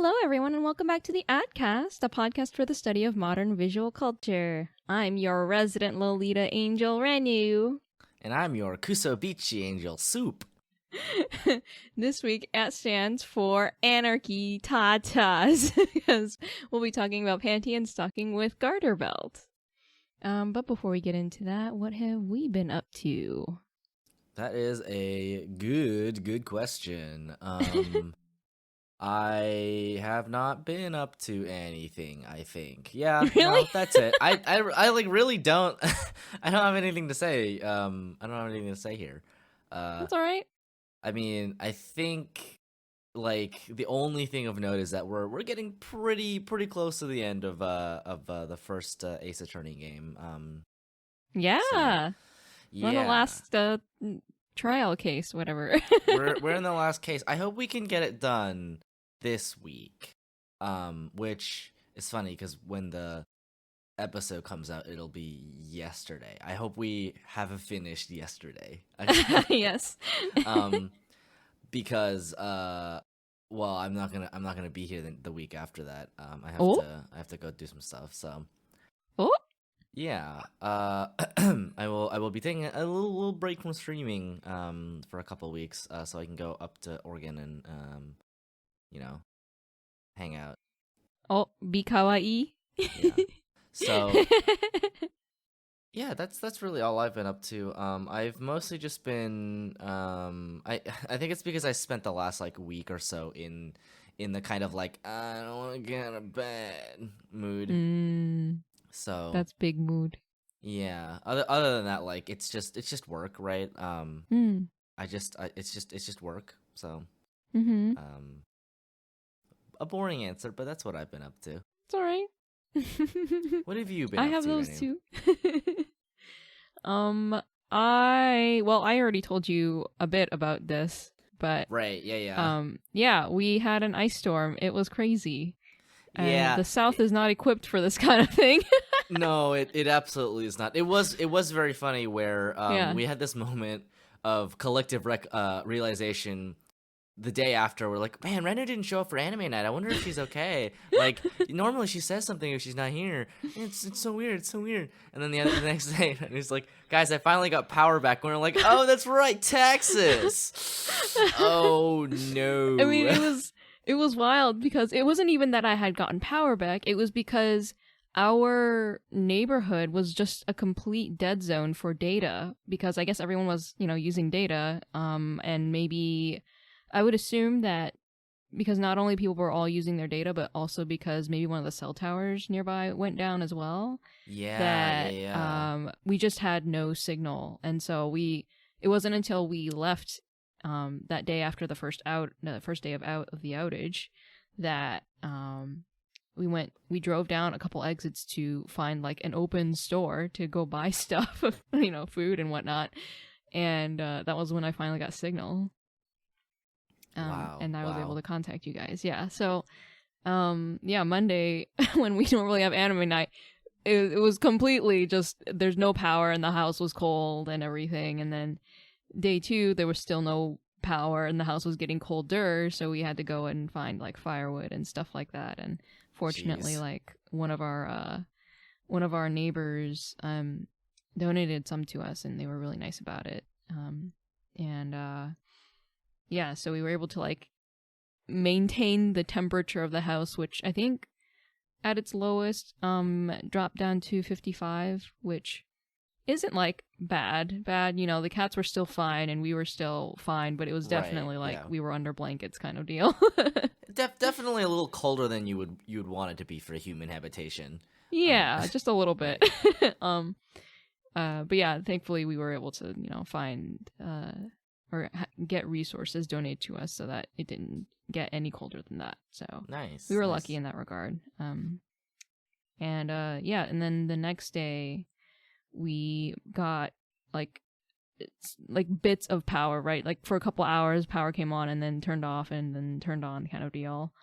Hello, everyone, and welcome back to the Adcast, a podcast for the study of modern visual culture. I'm your resident Lolita angel, Renu. And I'm your Kusobichi angel, Soup. This week, AT stands for Anarchy Tatas, because we'll be talking about Panty Stocking with Garterbelt. But before we get into that, what have we been up to? That is a good question. I have not been up to anything, I think. Yeah, Really? no, that's it. I like really don't I don't have anything to say. I don't have anything to say here. That's all right. I mean, I think like the only thing of note is that we're getting pretty close to the end of the first Ace Attorney game. Yeah. So, We're on the last trial case, whatever. we're in the last case. I hope we can get it done this week. Which is funny because when the episode comes out, it'll be yesterday. I hope we have it finished yesterday. Yes. Because well, I'm not gonna be here the week after that. I have to go do some stuff. So. Oh. Yeah. I will be taking a little break from streaming for a couple weeks so I can go up to Oregon and hang out. Oh, be kawaii. Yeah. So yeah, that's really all I've been up to. I've mostly just been I think it's because I spent the last like week or so in the kind of like I don't want to get out of bed mood. So that's big mood. Yeah. Other than that, like it's just work, right? It's just work. So a boring answer, but that's what I've been up to. It's all right. What have you been I up have to, those Renu? too. I already told you a bit about this, but Right, yeah. yeah, we had an ice storm. It was crazy. And Yeah. the South is not equipped for this kind of thing. No, it absolutely is not. It was very funny where we had this moment of collective realization the day after. We're like, man, Renu didn't show up for anime night. I wonder if she's okay. Like normally she says something if she's not here. It's so weird. It's so weird. And then the next day, Renu's like, guys, I finally got power back. And we're like, oh, that's right, Texas. Oh no. I mean, it was wild because it wasn't even that I had gotten power back. It was because our neighborhood was just a complete dead zone for data because I guess everyone was, using data. And maybe I would assume that because not only people were all using their data, but also because maybe one of the cell towers nearby went down as well. Yeah. We just had no signal. And so it wasn't until we left that day after the first day of the outage that we drove down a couple exits to find like an open store to go buy stuff, food and whatnot. And that was when I finally got signal. Wow. And I was able to contact you guys. Yeah. So, Monday when we normally have anime night, it was completely just, there's no power and the house was cold and everything. And then day 2, there was still no power and the house was getting colder. So we had to go and find like firewood and stuff like that. And fortunately, like one of our neighbors, donated some to us and they were really nice about it. Yeah, so we were able to like maintain the temperature of the house, which I think at its lowest dropped down to 55, which isn't like bad. The cats were still fine and we were still fine, but it was definitely we were under blankets kind of deal. Definitely a little colder than you would want it to be for a human habitation. Yeah, just a little bit. But yeah, thankfully we were able to, find or get resources donated to us so that it didn't get any colder than that. So nice. We were lucky in that regard. And then the next day we got like bits of power, right? Like for a couple hours power came on and then turned off and then turned on kind of deal.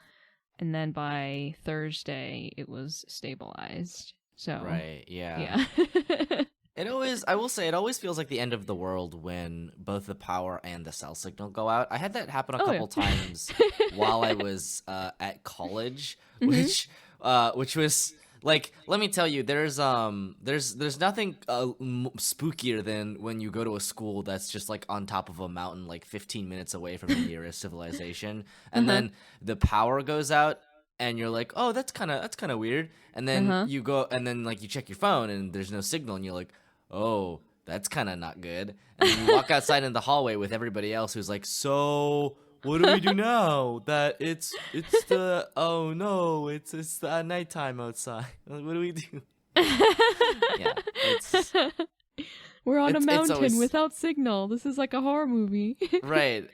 And then by Thursday it was stabilized. So right, yeah. Yeah. It will say, it always feels like the end of the world when both the power and the cell signal go out. I had that happen a couple times while I was at college, which was like, let me tell you, there's nothing spookier than when you go to a school that's just like on top of a mountain, like 15 minutes away from the nearest civilization, and then the power goes out. And you're like, oh, that's kind of weird. And then you go, and then like you check your phone, and there's no signal, and you're like, oh, that's kind of not good. And then you walk outside in the hallway with everybody else who's like, so what do we do now? That it's the oh no, it's the nighttime outside. Like, what do we do? Yeah, it's. We're on a mountain without signal. This is like a horror movie. Right.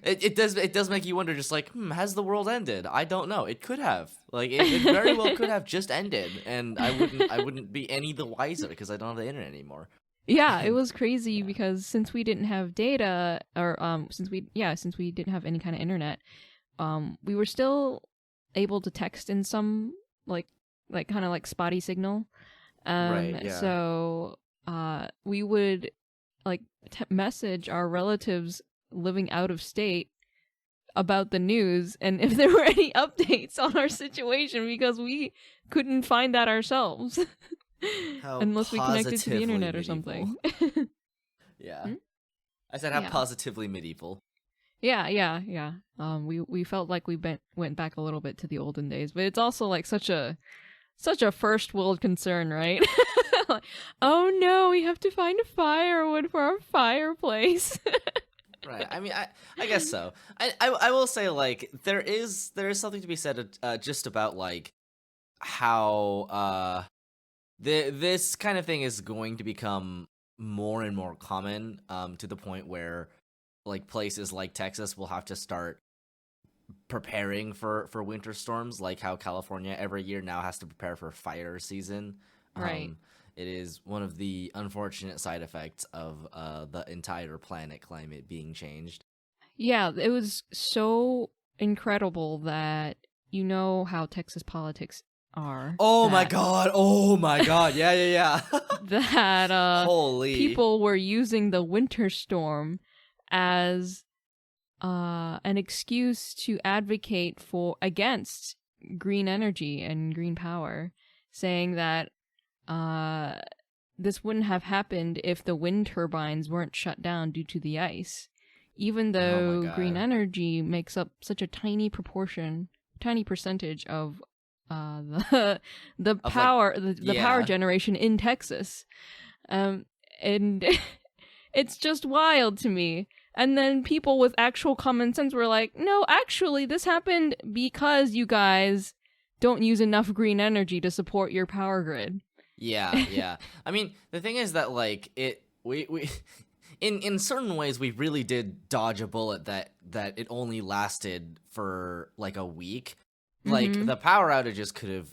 It does make you wonder, just like, has the world ended? I don't know. It could have. Like, it very well could have just ended, and I wouldn't be any the wiser because I don't have the internet anymore. Yeah, it was crazy because since we didn't have data, or since we didn't have any kind of internet, we were still able to text in some like kind of like spotty signal. Right. Yeah. So. We would like message our relatives living out of state about the news and if there were any updates on our situation because we couldn't find that ourselves unless we connected to the internet or something. Yeah. I said how positively medieval. Yeah. We felt like we went back a little bit to the olden days, but it's also like such a first world concern, right? Like, oh no, we have to find firewood for our fireplace. Right. I mean, I guess so. I will say, like, there is something to be said just about like how this kind of thing is going to become more and more common to the point where like places like Texas will have to start preparing for winter storms, like how California every year now has to prepare for fire season. Right. It is one of the unfortunate side effects of the entire planet climate being changed. Yeah, it was so incredible that you know how Texas politics are. Oh my god. Yeah. That holy people were using the winter storm as an excuse to advocate against green energy and green power, saying that this wouldn't have happened if the wind turbines weren't shut down due to the ice, even though green energy makes up such a tiny percentage of the power, like, the power generation in Texas, and it's just wild to me. And then people with actual common sense were like, no, actually, this happened because you guys don't use enough green energy to support your power grid. Yeah. I mean, the thing is that, like, we in certain ways, we really did dodge a bullet that it only lasted for, like, a week. Like, the power outages could have,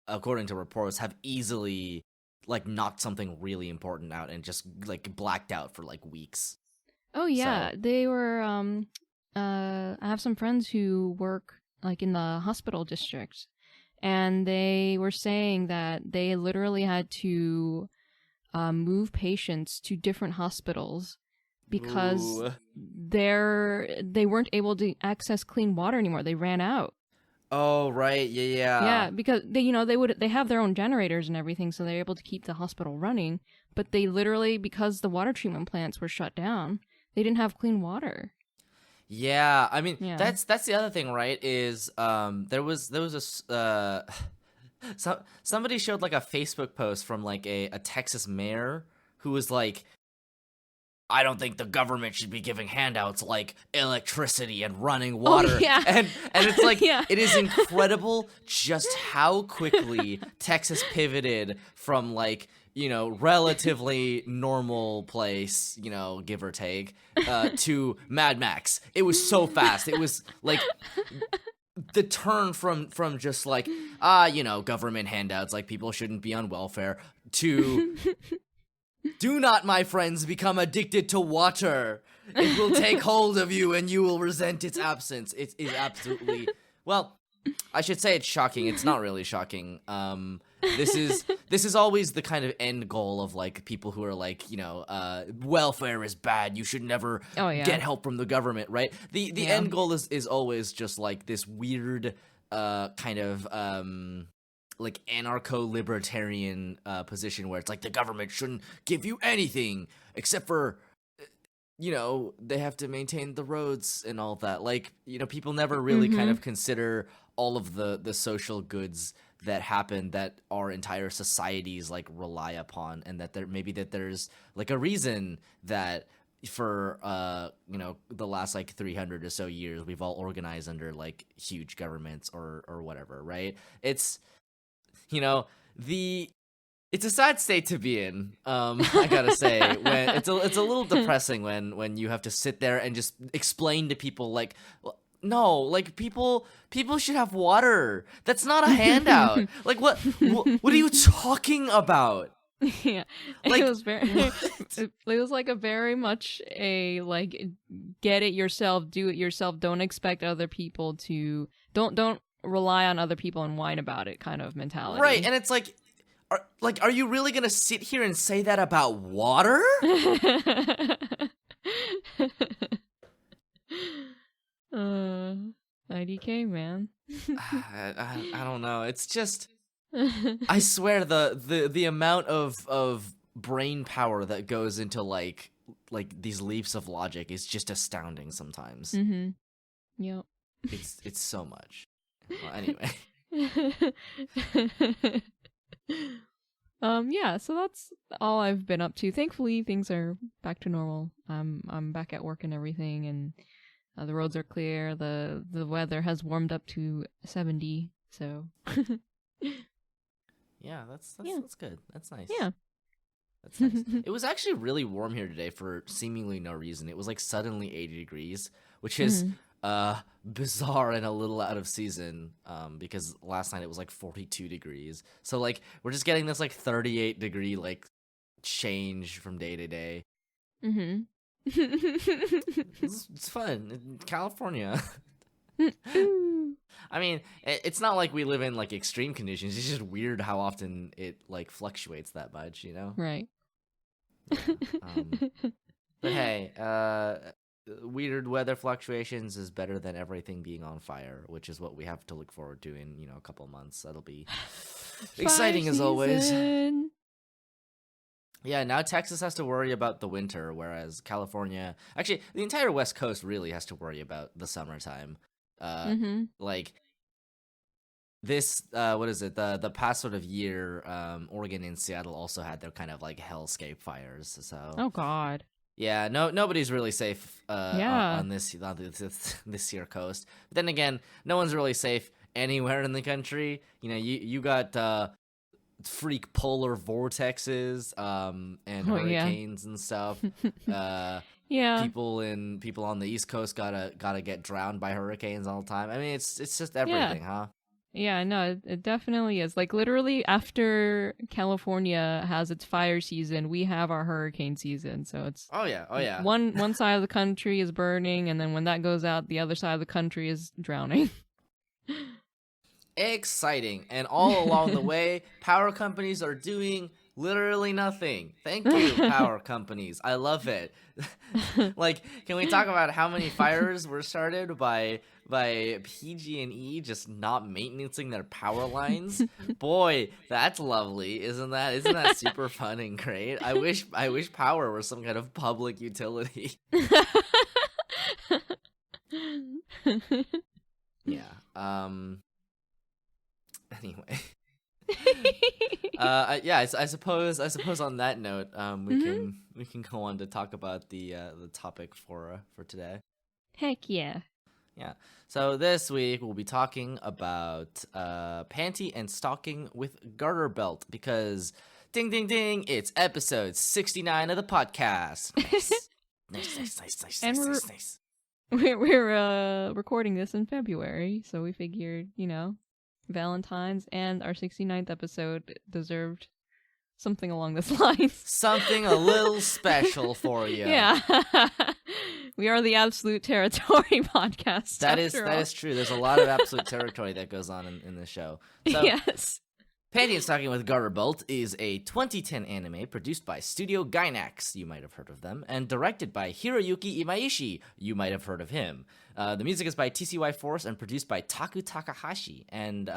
according to reports, have easily, like, knocked something really important out and just, like, blacked out for, like, weeks. Oh yeah, so. They were. I have some friends who work like in the hospital district, and they were saying that they literally had to move patients to different hospitals because they weren't able to access clean water anymore. They ran out. Oh right, yeah. Yeah, because they have their own generators and everything, so they're able to keep the hospital running. But they literally, because the water treatment plants were shut down, they didn't have clean water. Yeah, I mean that's the other thing, right? Is there was a somebody showed like a Facebook post from like a Texas mayor who was like, I don't think the government should be giving handouts like electricity and running water. Oh, yeah. And it's like it is incredible just how quickly Texas pivoted from like, you know, relatively normal place, you know, give or take, to Mad Max. It was so fast. It was like the turn from just like, you know, government handouts, like people shouldn't be on welfare, to do not, my friends, become addicted to water. It will take hold of you and you will resent its absence. It is absolutely, well, I should say it's shocking. It's not really shocking. This is always the kind of end goal of like people who are like, welfare is bad. You should never get help from the government, right? The end goal is always just like this weird kind of like anarcho-libertarian position where it's like the government shouldn't give you anything except for they have to maintain the roads and all that. Like, people never really kind of consider all of the social goods that happen that our entire societies like rely upon, and that there's like a reason that for the last like 300 or so years we've all organized under like huge governments or whatever, right? It's it's a sad state to be in. I gotta say, when it's a little depressing when you have to sit there and just explain to people like, no, like people should have water. That's not a handout. Like what are you talking about? Yeah, like, it was very. It was like a very much a like get it yourself, do it yourself. Don't expect other people to don't rely on other people and whine about it kind of mentality. Right, and it's like. Are you really gonna sit here and say that about water? IDK, man. I don't know. It's just, I swear the amount of brain power that goes into like these leaps of logic is just astounding sometimes. Mm-hmm. Yep. It's so much. Well, anyway. Yeah, so that's all I've been up to. Thankfully, things are back to normal. I'm back at work and everything, and the roads are clear. The weather has warmed up to 70, so. Yeah, that's good. That's nice. Yeah. That's nice. It was actually really warm here today for seemingly no reason. It was like suddenly 80 degrees, which is bizarre and a little out of season, because last night it was like 42 degrees. So like we're just getting this like 38 degree like change from day to day. It's fun. California. I mean, it's not like we live in like extreme conditions. It's just weird how often it like fluctuates that much, Right. Yeah. But hey, weird weather fluctuations is better than everything being on fire, which is what we have to look forward to in a couple months. That'll be exciting as always. Yeah, now Texas has to worry about the winter, whereas California, actually the entire West Coast really has to worry about the summertime. Like this what is it, the past sort of year, Oregon and Seattle also had their kind of like hellscape fires, so oh god. Yeah, nobody's really safe on this here coast. But then again, no one's really safe anywhere in the country. You got freak polar vortexes and hurricanes and stuff. Yeah. People on the East Coast gotta get drowned by hurricanes all the time. I mean, it's just everything, huh? Yeah, no, it definitely is. Like, literally, after California has its fire season, we have our hurricane season. So it's oh yeah. One side of the country is burning, and then when that goes out, the other side of the country is drowning. Exciting. And all along the way, power companies are doing literally nothing. Thank you, power companies. I love it. Like, can we talk about how many fires were started by PG&E just not maintaining their power lines? Boy, that's lovely. Isn't that super fun and great? I wish power were some kind of public utility. Yeah. Anyway. I suppose on that note, we can go on to talk about the topic for today. Heck yeah. Yeah. So this week we'll be talking about Panty and Stocking with Garterbelt, because ding ding ding, it's episode 69 of the podcast. Nice. We're recording this in February, so we figured, Valentine's and our 69th episode deserved Something along this lines. Something a little special for you. Yeah. We are the Absolute Territory podcast. That is true. There's a lot of Absolute Territory that goes on in this show. So, yes. Panty Stocking with Garterbelt is a 2010 anime produced by Studio Gainax, you might have heard of them, and directed by Hiroyuki Imaishi, you might have heard of him. The music is by TCY Force and produced by Taku Takahashi, and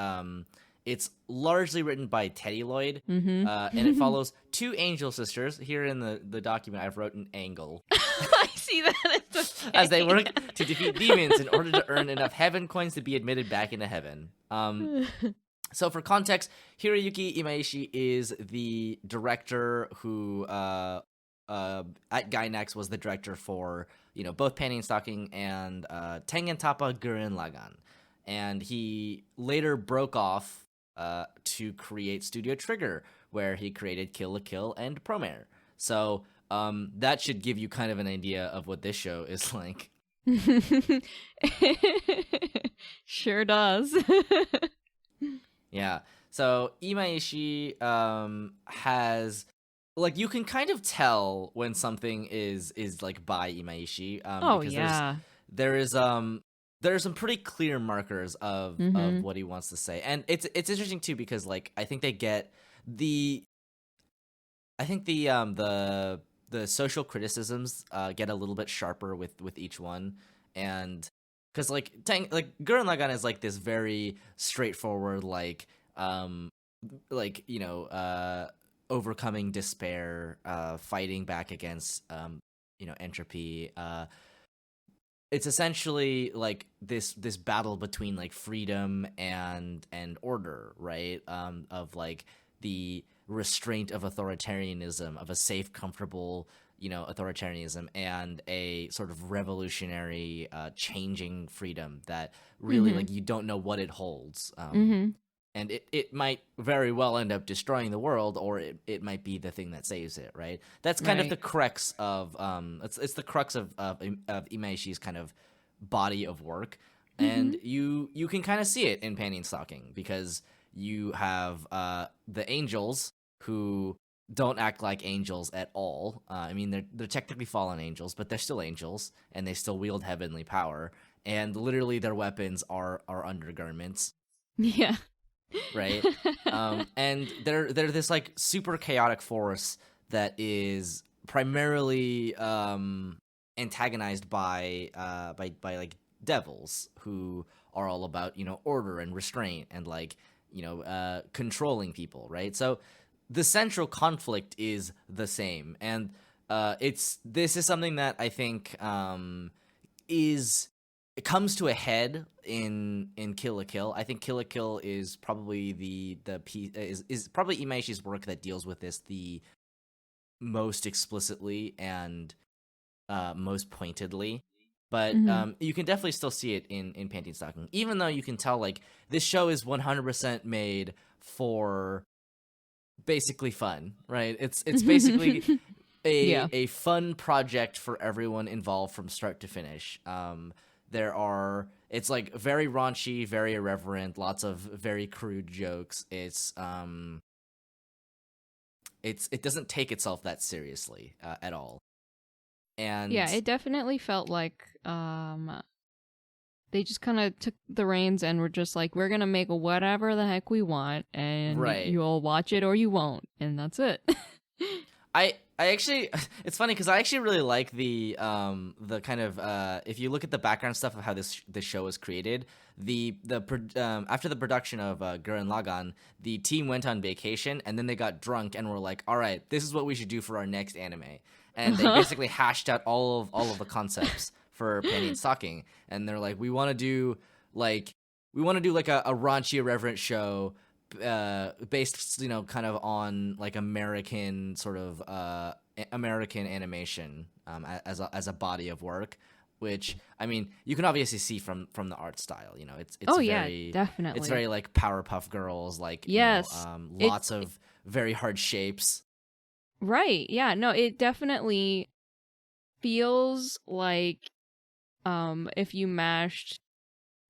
it's largely written by Teddy Lloyd, and it follows two angel sisters. Here in the document, I've wrote an angle. I see that. As they work to defeat demons in order to earn enough heaven coins to be admitted back into heaven. So for context, Hiroyuki Imaishi is the director who at Gainax was the director for, both Panty Stocking and Tengen Toppa Gurren Lagann. And he later broke off to create Studio Trigger, where he created Kill la Kill and Promare. So that should give you kind of an idea of what this show is like. Sure does. Yeah. So Imaishi has, like, you can kind of tell when something is like by Imaishi. Because there is some pretty clear markers of what he wants to say, and it's interesting too because like I think the social criticisms get a little bit sharper with each one, and because like Gurren Lagann is like this very straightforward overcoming despair, fighting back against entropy. It's essentially like this battle between like freedom and order, right? Of like the restraint of authoritarianism, of a safe, comfortable, authoritarianism, and a sort of revolutionary, changing freedom that really like you don't know what it holds. And it might very well end up destroying the world, or it might be the thing that saves it, right? That's kind of the crux of it's the crux of Imaishi's kind of body of work, and you can kind of see it in Panty Stocking because you have the angels who don't act like angels at all. I mean, they're technically fallen angels, but they're still angels, and they still wield heavenly power, and literally their weapons are undergarments. Yeah. Right? And they're this like super chaotic force that is primarily antagonized by like devils who are all about order and restraint and like controlling people, right? So the central conflict is the same, and this is something that I think it comes to a head in Kill la Kill. I think Kill la Kill is probably the piece is probably Imaishi's work that deals with this the most explicitly and most pointedly. But you can definitely still see it in Panty Stocking, even though you can tell like this show is 100% made for basically fun, right? It's basically a fun project for everyone involved from start to finish. It's like very raunchy, very irreverent, lots of very crude jokes. It doesn't take itself that seriously at all. And yeah, it definitely felt like they just kind of took the reins and were just like, we're gonna make whatever the heck we want, and you'll watch it or you won't, and that's it. I actually, it's funny because I actually really like the kind of if you look at the background stuff of how this show was created, after the production of Gurren Lagann, the team went on vacation and then they got drunk and were like, all right, this is what we should do for our next anime, and they basically hashed out all of the concepts for Panty Stocking, and they're like, we want to do like a raunchy, irreverent show. Based kind of on like American sort of American animation as a body of work, which I mean you can obviously see from the art style. It's very, definitely, it's very like Powerpuff Girls, like lots of very hard shapes. Right. Yeah. No, it definitely feels like if you mashed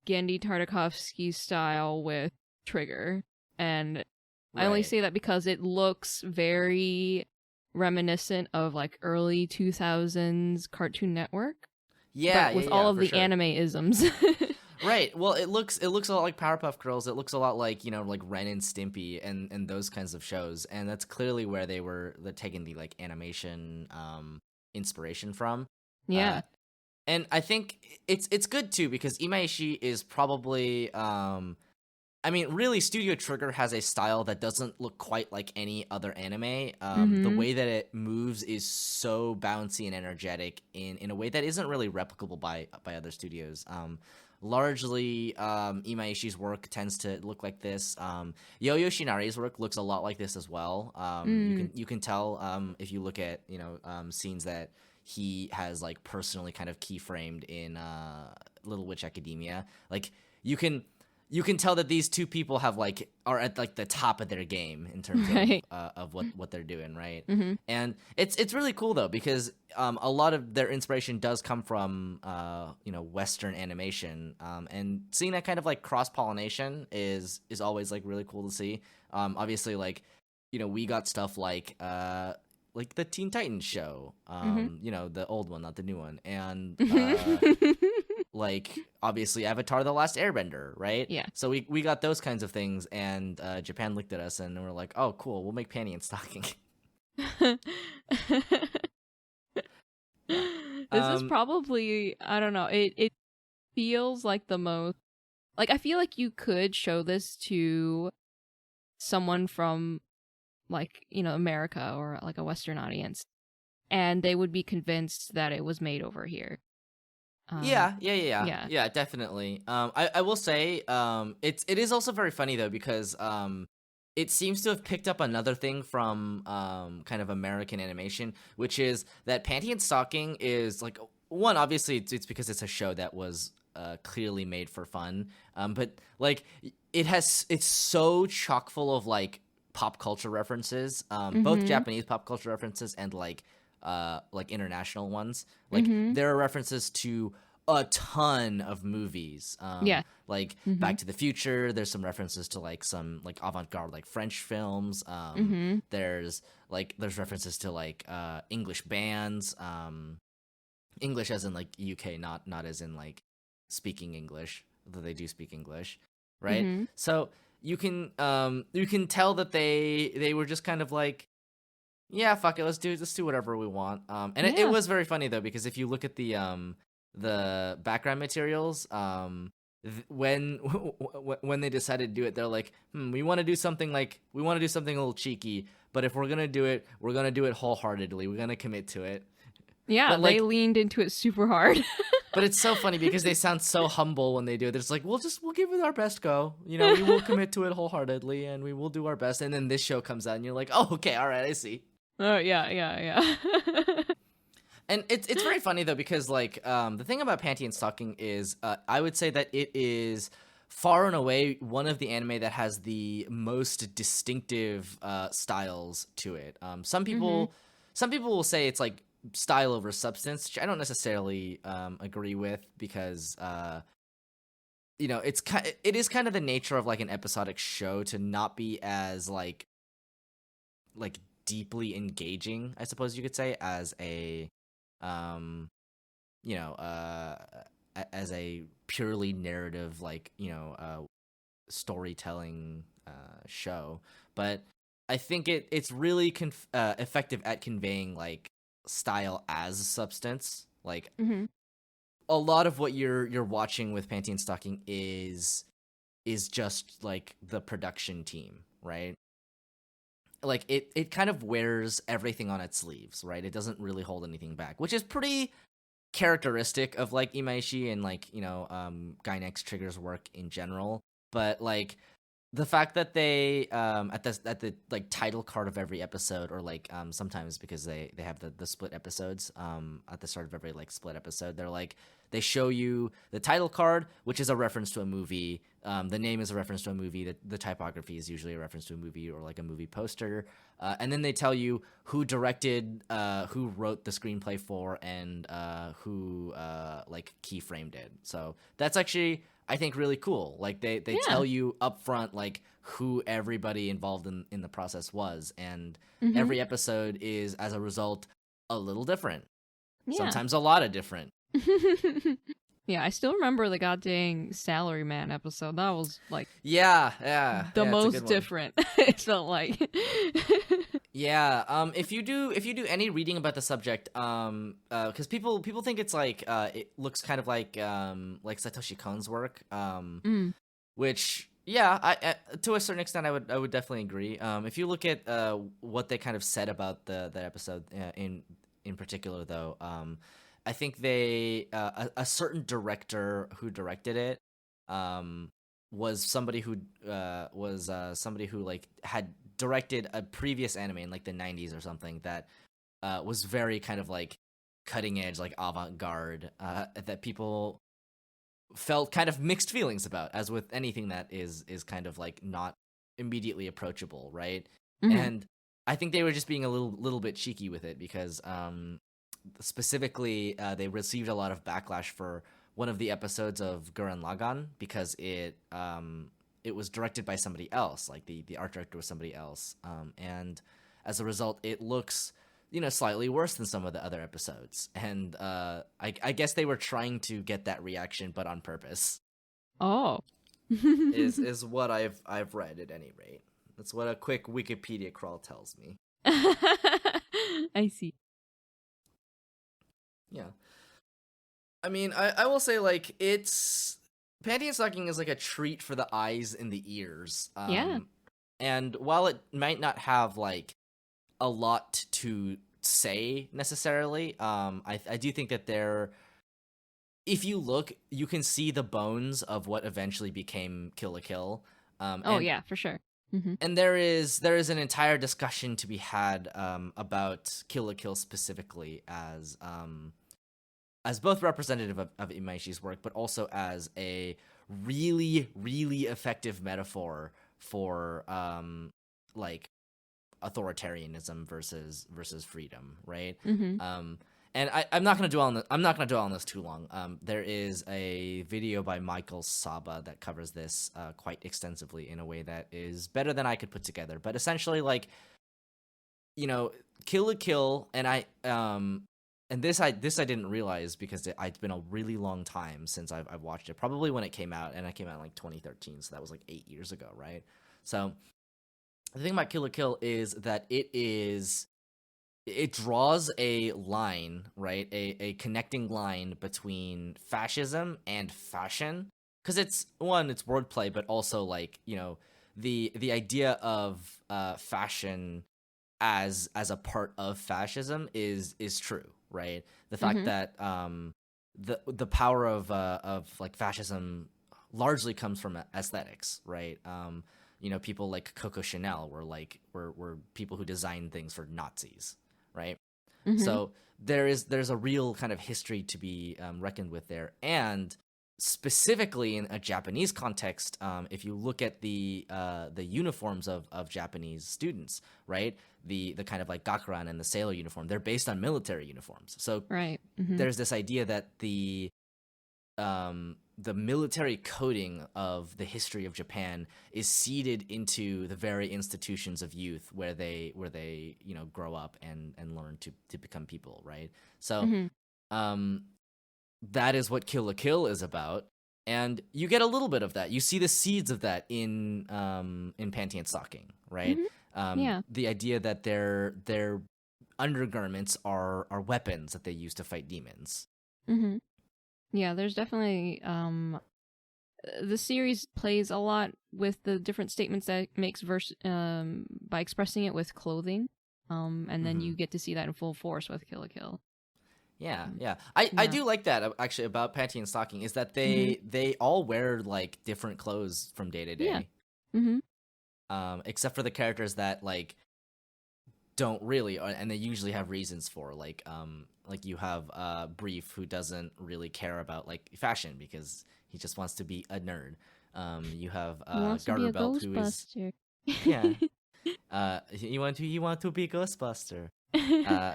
Genndy Tartakovsky's style with Trigger and I only say that because it looks very reminiscent of like early 2000s Cartoon Network. Yeah, but with all of the sure. anime isms. Right. Well, it looks a lot like Powerpuff Girls. It looks a lot like, like Ren and Stimpy and those kinds of shows. And that's clearly where they're taking the like animation inspiration from. Yeah. And I think it's good too because Imaishi is probably I mean, really, Studio Trigger has a style that doesn't look quite like any other anime. The way that it moves is so bouncy and energetic in a way that isn't really replicable by other studios. Largely, Imaishi's work tends to look like this. Yo Yoshinari's work looks a lot like this as well. You can tell if you look at scenes that he has like personally kind of keyframed in Little Witch Academia. Like you can tell that these two people are at like the top of their game in terms of what they're doing, right? And it's really cool though because a lot of their inspiration does come from Western animation, and seeing that kind of like cross pollination is always like really cool to see. Obviously, like we got stuff like the Teen Titans show, the old one, not the new one, and like obviously Avatar: The Last Airbender, right? Yeah. So we got those kinds of things, and Japan looked at us and we're like, oh, cool, we'll make Panty and Stocking. This is probably, I don't know, it feels like the most, like I feel like you could show this to someone from like America or like a Western audience, and they would be convinced that it was made over here. Yeah, definitely. I will say, it is also very funny though because it seems to have picked up another thing from kind of American animation, which is that Panty and Stocking is like one. Obviously, it's because it's a show that was clearly made for fun, but like it's so chock full of like pop culture references, both Japanese pop culture references and like international ones. Like there are references to a ton of movies. Like Back to the Future. There's some references to like some like avant-garde like French films. There's references to like English bands. English as in like UK, not as in like speaking English, though they do speak English, right? So you can tell that they were just kind of like, yeah, fuck it, let's do whatever we want. And it was very funny though because if you look at the background materials, when they decided to do it, they're like, we want to do something a little cheeky, but if we're gonna do it, we're gonna do it wholeheartedly. We're gonna commit to it. Yeah, but they leaned into it super hard. But it's so funny because they sound so humble when they do it. It's like, we'll give it our best go. We will commit to it wholeheartedly and we will do our best. And then this show comes out and you're like, oh, okay, all right, I see. Oh, yeah. And it's very funny though because like the thing about Panty and Stocking is I would say that it is far and away one of the anime that has the most distinctive styles to it. Some people will say it's like style over substance, which I don't necessarily agree with because it is kind of the nature of like an episodic show to not be as like deeply engaging, I suppose you could say, as a as a purely narrative storytelling show. But I think it's really effective at conveying like style as substance. Like a lot of what you're watching with Panty and Stocking is just like the production team, right? Like it kind of wears everything on its sleeves, right? It doesn't really hold anything back, which is pretty characteristic of like Imaishi and like Gainax Trigger's work in general. But like the fact that they at the like title card of every episode, or like sometimes because they have the split episodes at the start of every like split episode, they're like they show you the title card, which is a reference to a movie. The name is a reference to a movie. The typography is usually a reference to a movie or like a movie poster. And then they tell you who directed, who wrote the screenplay for, and who like keyframed it. So that's actually, I think, really cool. Like they tell you up front like who everybody involved in the process was, and every episode is, as a result, a little different. Sometimes a lot of different. Yeah, I still remember the goddamn Salaryman episode. That was like the most different. It felt like. Yeah. If you do any reading about the subject, because people think it's like it looks kind of like Satoshi Kon's work, which I to a certain extent I would definitely agree. If you look at what they kind of said about that episode in particular, though, I think they a certain director who directed it was somebody who like had directed a previous anime in like the 90s or something that was very kind of like cutting edge, like avant-garde, that people felt kind of mixed feelings about, as with anything that is kind of like not immediately approachable, right? And I think they were just being a little bit cheeky with it, because specifically they received a lot of backlash for one of the episodes of Gurren Lagann, because it was directed by somebody else, like the art director was somebody else, and as a result it looks slightly worse than some of the other episodes, and I guess they were trying to get that reaction, but on purpose. Oh. is what I've read, at any rate. That's what a quick Wikipedia crawl tells me. I see. Yeah. I mean, I will say, like, it's... Panty Stocking is like a treat for the eyes and the ears. Yeah. And while it might not have, like, a lot to say, necessarily, I do think that there... If you look, you can see the bones of what eventually became Kill la Kill. Yeah, for sure. And there is an entire discussion to be had about Kill la Kill specifically as both representative of Imaishi's work, but also as a really, really effective metaphor for like authoritarianism versus freedom, right? And I'm not gonna dwell on this too long. There is a video by Michael Saba that covers this quite extensively in a way that is better than I could put together. But essentially, like, Kill la Kill, and this I didn't realize, because it's been a really long time since I've watched it. Probably when it came out, and it came out in like 2013, so that was like 8 years ago, right? So the thing about Kill la Kill is that it draws a line, right? A connecting line between fascism and fashion, because it's wordplay, but also, like, the idea of fashion as a part of fascism is true, right? The fact that the power of like fascism largely comes from aesthetics, right? People like Coco Chanel were people who designed things for Nazis, right? So there's a real kind of history to be reckoned with there. And specifically in a Japanese context, if you look at the uniforms of Japanese students, right, the kind of like gakuran and the sailor uniform, they're based on military uniforms. So right. There's this idea that the military coding of the history of Japan is seeded into the very institutions of youth where they grow up and learn to become people, right? So that is what Kill la Kill is about, and you get a little bit of that. You see the seeds of that in Panty Stocking, right? The idea that their undergarments are weapons that they use to fight demons. Yeah, there's definitely the series plays a lot with the different statements that it makes by expressing it with clothing, and then you get to see that in full force with Kill la Kill. Yeah. I do like that, actually, about Panty Stocking, is that they all wear like different clothes from day to day. Except for the characters that like don't really, and they usually have reasons for, like you have Brief, who doesn't really care about like fashion because he just wants to be a nerd. You have Garterbelt, who is You want to be Ghostbuster.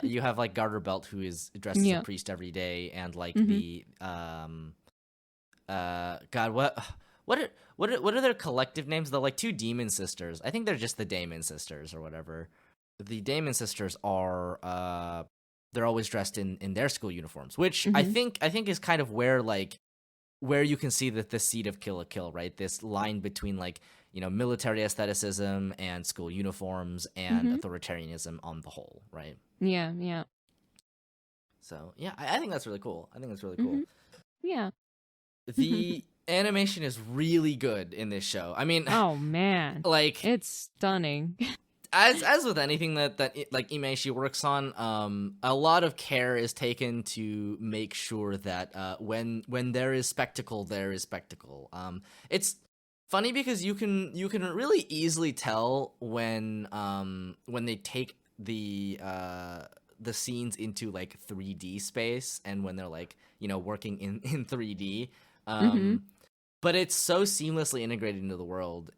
You have like Garterbelt, who is dressed as a Yeah. priest every day, and like Mhm. the God, what are their collective names? The like two demon sisters. I think they're just the Damon sisters or whatever. The Damon sisters are they're always dressed in their school uniforms, which I Mhm. think is kind of where you can see that the seed of Kill la Kill, right? This line between like, military aestheticism and school uniforms and Mhm. authoritarianism on the whole, right? Yeah. Yeah. So yeah, I think that's really cool. I think that's really cool. Mhm. Yeah. The animation is really good in this show. I mean, Oh man, like it's stunning. as with anything that like Imaishi works on, a lot of care is taken to make sure that when there is spectacle, there is spectacle. It's funny because you can really easily tell when they take the scenes into like 3D space, and when they're like working in 3D. Mhm. But it's so seamlessly integrated into the world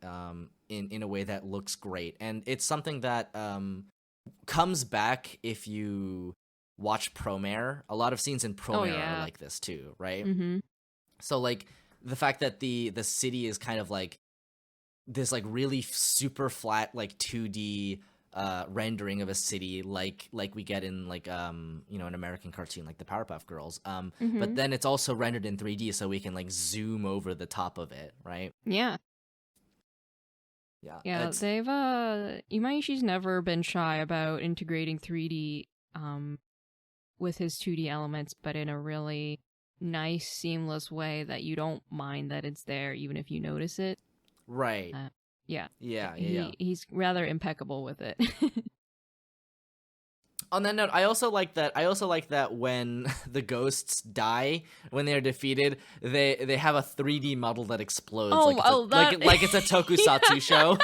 in a way that looks great, and it's something that comes back if you watch Promare. A lot of scenes in Oh Promare are yeah. like this too, right? Mhm. So like the fact that the city is kind of like this like really super flat like 2D rendering of a city like we get in like an American cartoon like the Powerpuff Girls, but Mhm. then it's also rendered in 3D so we can like zoom over the top of it, right? Yeah. Yeah, Yeah. it's They've Imaishi's never been shy about integrating 3D with his 2D elements, but in a really nice, seamless way that you don't mind that it's there, even if you notice it. right. Uh, yeah, Yeah. he's rather impeccable with it. On that note, I also like that when the ghosts die, when they're defeated, they have a 3D model that explodes like that it's a tokusatsu show,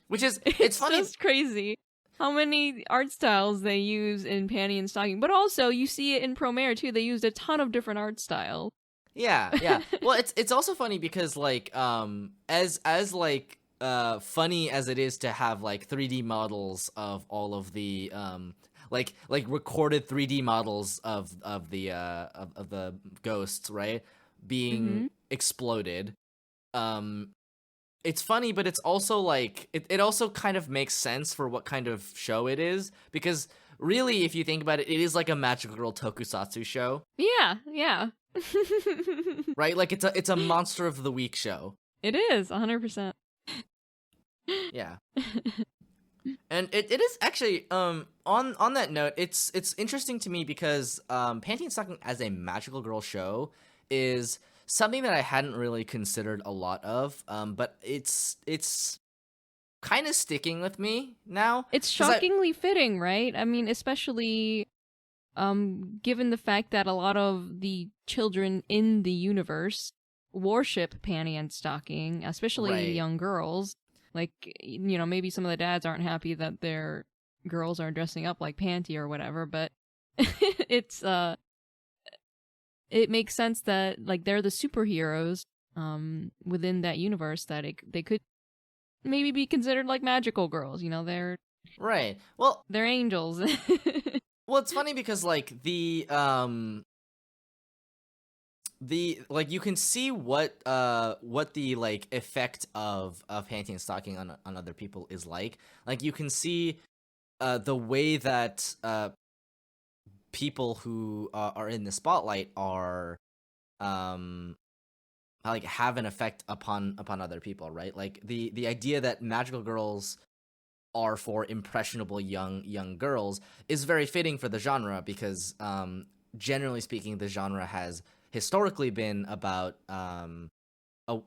which is it's it's funny. just crazy how many art styles they use in Panty and Stocking, but also you see it in Promare too. They used a ton of different art styles. Yeah. Well, it's also funny because like as like funny as it is to have like 3D models of all of the like recorded 3D models of the ghosts, right? Being Mm-hmm. exploded. It's funny, but it's also like it also kind of makes sense for what kind of show it is, because really if you think about it, it is like a magical girl tokusatsu show. Yeah. Right? Like it's a monster of the week show. It is 100%. Yeah. And it is actually on that note, it's interesting to me because Panty and Stocking as a magical girl show is something that I hadn't really considered a lot of, but it's kind of sticking with me now. It's 'Cause shockingly fitting, right? I mean, especially given the fact that a lot of the children in the universe worship Panty and Stocking, especially right. young girls. Like, maybe some of the dads aren't happy that their girls are dressing up like Panty or whatever, but it's it makes sense that like they're the superheroes within that universe, that they could maybe be considered like magical girls. Right. Well, they're angels. it's funny because like the like you can see what the like effect of Panty and Stocking on other people is like. Like you can see the way that people who are in the spotlight are like have an effect upon other people, right? Like the idea that magical girls are for impressionable young girls is very fitting for the genre, because generally speaking, the genre has historically been about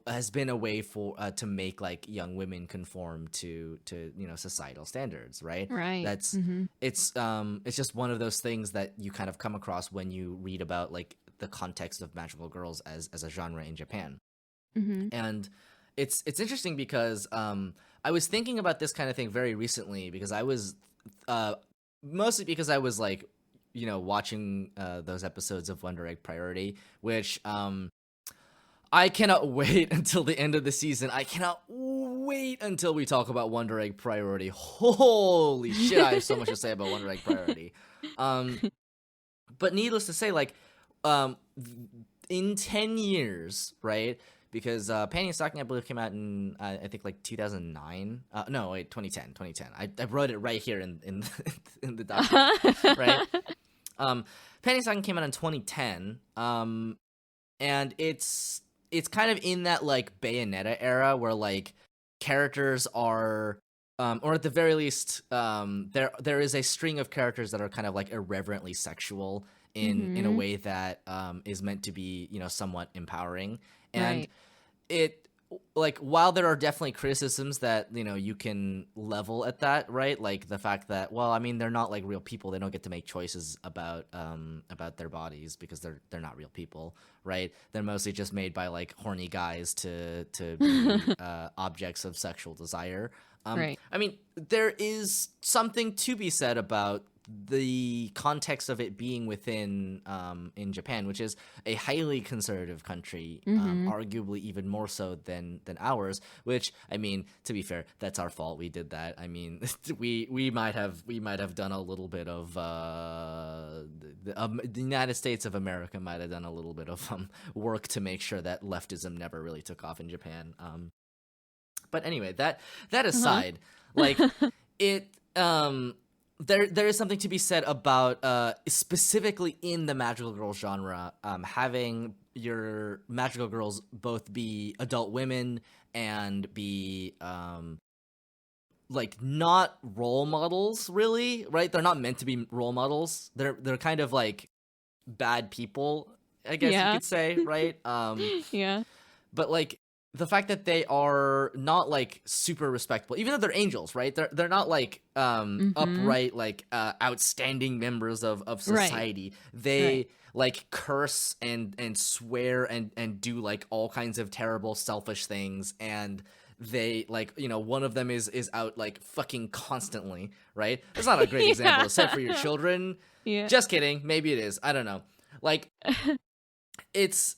has been a way for to make like young women conform to societal standards, right? Right. That's it's just one of those things that you kind of come across when you read about like the context of magical girls as a genre in Japan. Mm-hmm. And it's interesting because I was thinking about this kind of thing very recently, because I was mostly because I was like watching those episodes of Wonder Egg Priority, which I cannot wait until the end of the season. I cannot wait until we talk about Wonder Egg Priority. Holy shit, I have so much to say about Wonder Egg Priority. But needless to say, like, in 10 years, right? Because Panty Stocking, I believe, came out in, I think, like, 2009. No, wait, 2010. I wrote it right here in the document, right? Panty Stocking came out in 2010, and it's kind of in that, like, Bayonetta era where, like, characters are, or at the very least, there is a string of characters that are kind of, like, irreverently sexual in a way that is meant to be, you know, somewhat empowering. And it, like, while there are definitely criticisms that, you know, you can level at that, right? Like the fact that, well, I mean, they're not like real people. They don't get to make choices about their bodies because they're not real people, right? They're mostly just made by like horny guys to be objects of sexual desire. Right. I mean, there is something to be said about the context of it being within in Japan, which is a highly conservative country, arguably even more so than ours. Which, I mean, to be fair, that's our fault. We did that. I mean, we might have done a little bit of the United States of America might have done a little bit of work to make sure that leftism never really took off in Japan. But anyway, that aside, like it. There is something to be said about specifically in the magical girl genre, having your magical girls both be adult women and be like not role models, really, right? They're not meant to be role models. They're kind of like bad people, I guess you could say, right? Yeah. But like the fact that they are not like super respectable, even though they're angels, right? They're not like upright, like outstanding members of society. They like curse and swear and do like all kinds of terrible, selfish things. And they like, you know, one of them is out like fucking constantly, right? That's not a great example to set for your children. Yeah. Just kidding. Maybe it is. I don't know. Like. It's,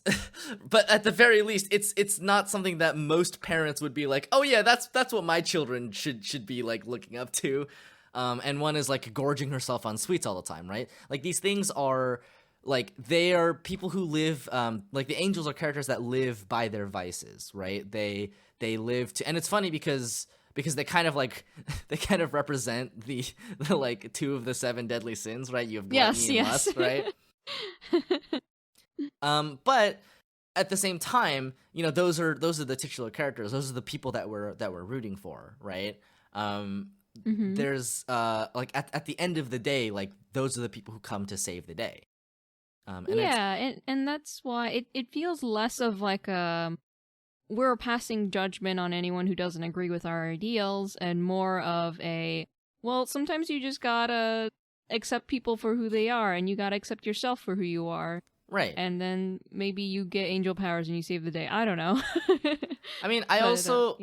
but at the very least, it's not something that most parents would be like, oh yeah, that's what my children should be like looking up to. And one is like gorging herself on sweets all the time, right? Like these things are like, they are people who live, like the angels are characters that live by their vices, right? They live to, and it's funny because they kind of like, they kind of represent the like 2 of the 7 deadly sins, right? You have gluttony and lust, right? But at the same time, you know, those are the titular characters. Those are the people that we're rooting for, right? There's like at the end of the day, like those are the people who come to save the day. And that's why it feels less of like we're passing judgment on anyone who doesn't agree with our ideals, and more of a, well, sometimes you just gotta accept people for who they are, and you gotta accept yourself for who you are. Right. And then maybe you get angel powers and you save the day. I don't know. I mean, I also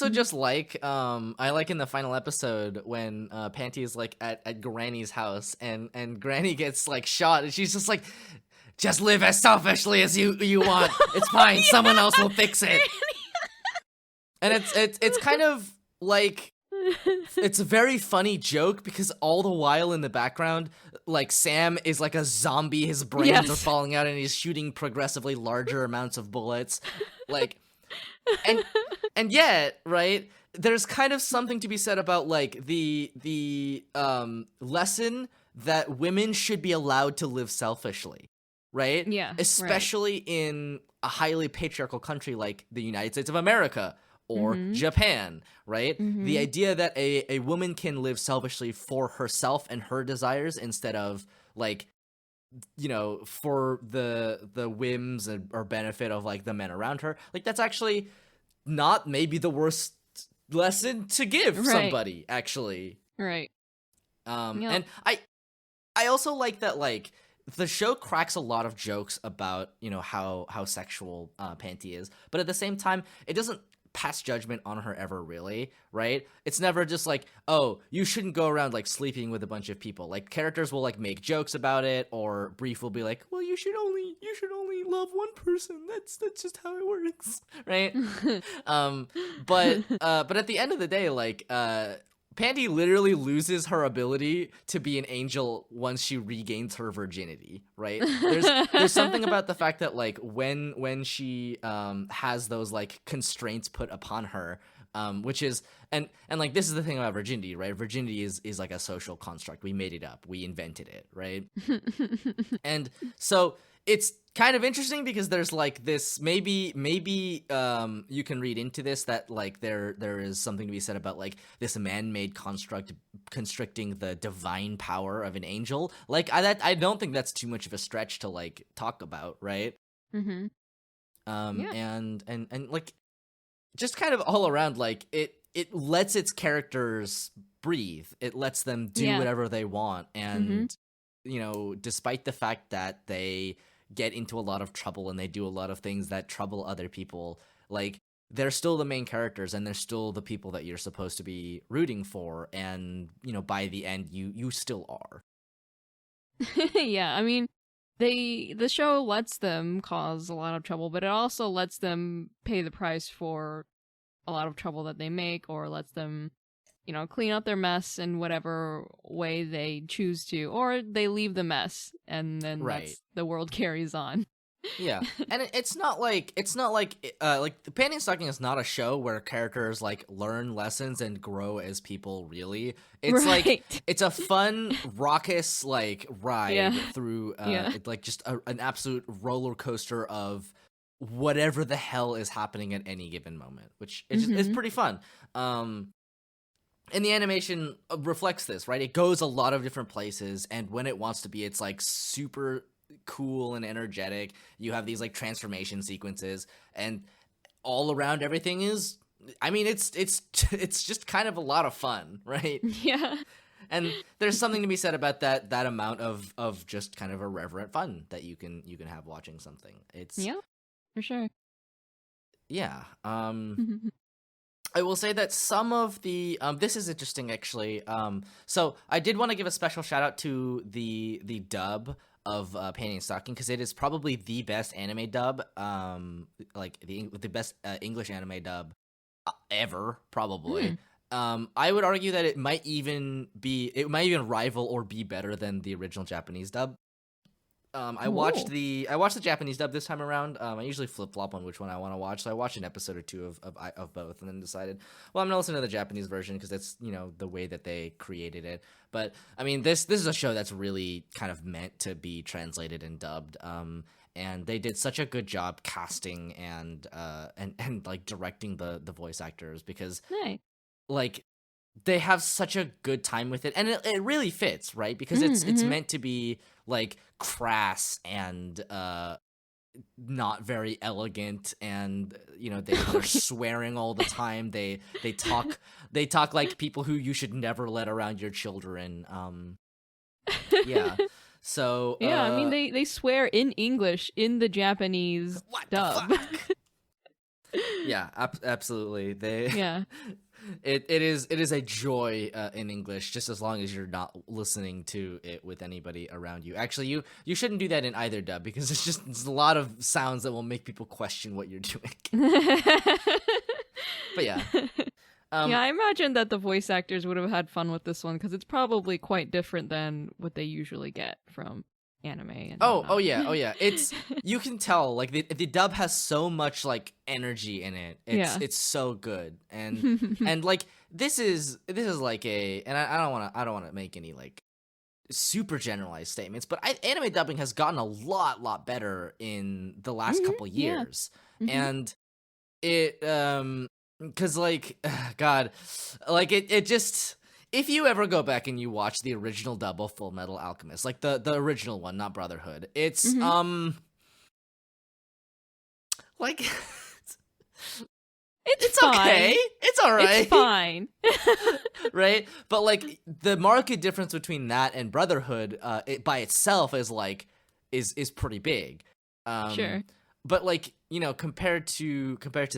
just like, I like in the final episode when Panty is like at Granny's house and Granny gets like shot and she's just like, just live as selfishly as you want. It's fine. Someone else will fix it. And it's kind of like, it's a very funny joke because all the while in the background, like Sam is like a zombie, his brains are falling out and he's shooting progressively larger amounts of bullets. Like, and yet, right, there's kind of something to be said about like the lesson that women should be allowed to live selfishly, right? Yeah. Especially in a highly patriarchal country like the United States of America. Or Japan, right? The idea that a woman can live selfishly for herself and her desires instead of like, you know, for the whims or benefit of like the men around her. Like that's actually not maybe the worst lesson to give somebody, actually. Right. And I also like that like the show cracks a lot of jokes about, you know, how sexual Panty is, but at the same time, it doesn't pass judgment on her ever, really, right? It's never just like, oh, you shouldn't go around like sleeping with a bunch of people. Like characters will like make jokes about it, or Brief will be like, well, you should only love one person. That's just how it works, right? But at the end of the day, like Panty literally loses her ability to be an angel once she regains her virginity, right? There's something about the fact that like when she has those like constraints put upon her, which is and like this is the thing about virginity, right? Virginity is like a social construct. We made it up. We invented it, right? And so it's kind of interesting because there's like this maybe you can read into this that like there is something to be said about like this man-made construct constricting the divine power of an angel. Like I don't think that's too much of a stretch to like talk about, right? Mm-hmm. And like just kind of all around, like it lets its characters breathe. It lets them do whatever they want, and you know, despite the fact that they get into a lot of trouble and they do a lot of things that trouble other people, like they're still the main characters and they're still the people that you're supposed to be rooting for, and you know, by the end you still are. Yeah, I mean, the show lets them cause a lot of trouble, but it also lets them pay the price for a lot of trouble that they make, or lets them, you know, clean up their mess in whatever way they choose to, or they leave the mess and then the world carries on. Yeah, and it's not like the Panty Stocking is not a show where characters like learn lessons and grow as people. Really, it's like it's a fun, raucous like ride through like just an absolute roller coaster of whatever the hell is happening at any given moment, which is pretty fun. And the animation reflects this, right? It goes a lot of different places, and when it wants to be, it's like super cool and energetic. You have these like transformation sequences, and all around everything is, I mean, it's just kind of a lot of fun, right? Yeah. And there's something to be said about that amount of just kind of irreverent fun that you can have watching something. It's for sure. Yeah. I will say that some of the this is interesting actually. So I did want to give a special shout out to the dub of Panty Stocking, because it is probably the best anime dub, like the best English anime dub ever, probably. I would argue that it might even rival or be better than the original Japanese dub. I watched the Japanese dub this time around. I usually flip-flop on which one I want to watch, so I watched an episode or two of both, and then decided, well, I'm gonna listen to the Japanese version because that's, you know, the way that they created it. But I mean, this is a show that's really kind of meant to be translated and dubbed. And they did such a good job casting and like directing the voice actors, because like they have such a good time with it, and it really fits, right? Because it's meant to be like crass and not very elegant, and you know, they're swearing all the time. They talk like people who you should never let around your children. Yeah. So I mean, they swear in English in the Japanese dub. Yeah, absolutely. It is a joy in English, just as long as you're not listening to it with anybody around you. Actually, you shouldn't do that in either dub, because it's a lot of sounds that will make people question what you're doing. But yeah. Yeah, I imagine that the voice actors would have had fun with this one, because it's probably quite different than what they usually get from anime. And oh yeah. It's, you can tell, like the dub has so much like energy in it. It's so good, and like this is like and I don't want to make any like super generalized statements, but anime dubbing has gotten a lot better in the last couple years, and it because like God, like it just. If you ever go back and you watch the original dub of Full Metal Alchemist, like the original one, not Brotherhood, it's like it's okay, it's all right, it's fine, right? But like the marked difference between that and Brotherhood, it by itself is like is pretty big. Sure. but like, you know, compared to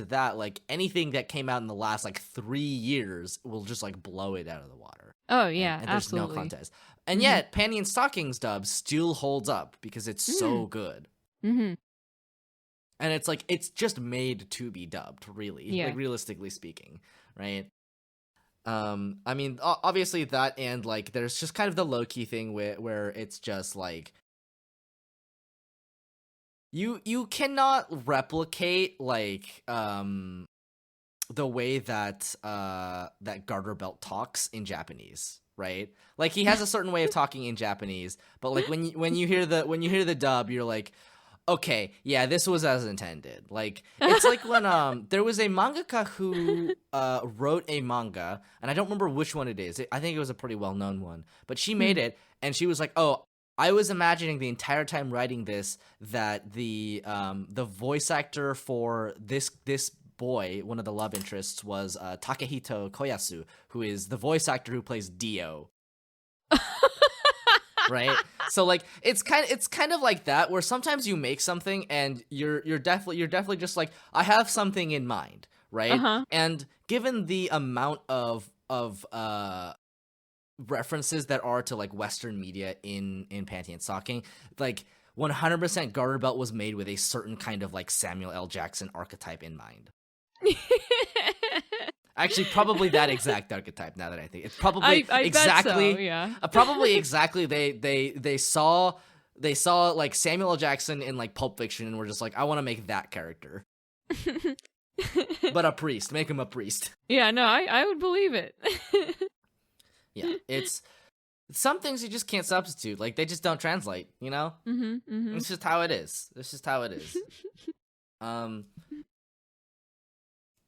that, like anything that came out in the last like 3 years will just like blow it out of the water. Oh yeah, And there's absolutely. no contest. And yet Panty and Stocking's dub still holds up because it's so good. And it's like, it's just made to be dubbed, really, like realistically speaking, right? I mean, obviously that, and like there's just kind of the low-key thing where it's just like you cannot replicate like the way that that Garterbelt talks in Japanese, right? Like he has a certain way of talking in Japanese, but like when you hear the dub, you're like, okay, yeah, this was as intended. Like, it's like when there was a mangaka who wrote a manga, and I don't remember which one it is. I think it was a pretty well-known one, but she made it, and she was like, "Oh, I was imagining the entire time writing this that the voice actor for this boy, one of the love interests, was Takehito Koyasu, who is the voice actor who plays Dio." Right? So like it's kind of like that, where sometimes you make something and you're definitely just like, I have something in mind, right? And given the amount of references that are to like Western media in Panty and Stocking, like 100% Garterbelt was made with a certain kind of like Samuel L. Jackson archetype in mind. Actually, probably that exact archetype. Now that I think it's probably I exactly, bet so, yeah. Probably exactly. They saw like Samuel L. Jackson in like Pulp Fiction and were just like, I want to make that character, but a priest. Make him a priest. Yeah, no, I would believe it. Yeah, it's some things you just can't substitute. Like they just don't translate. You know, It's just how it is. It's just how it is.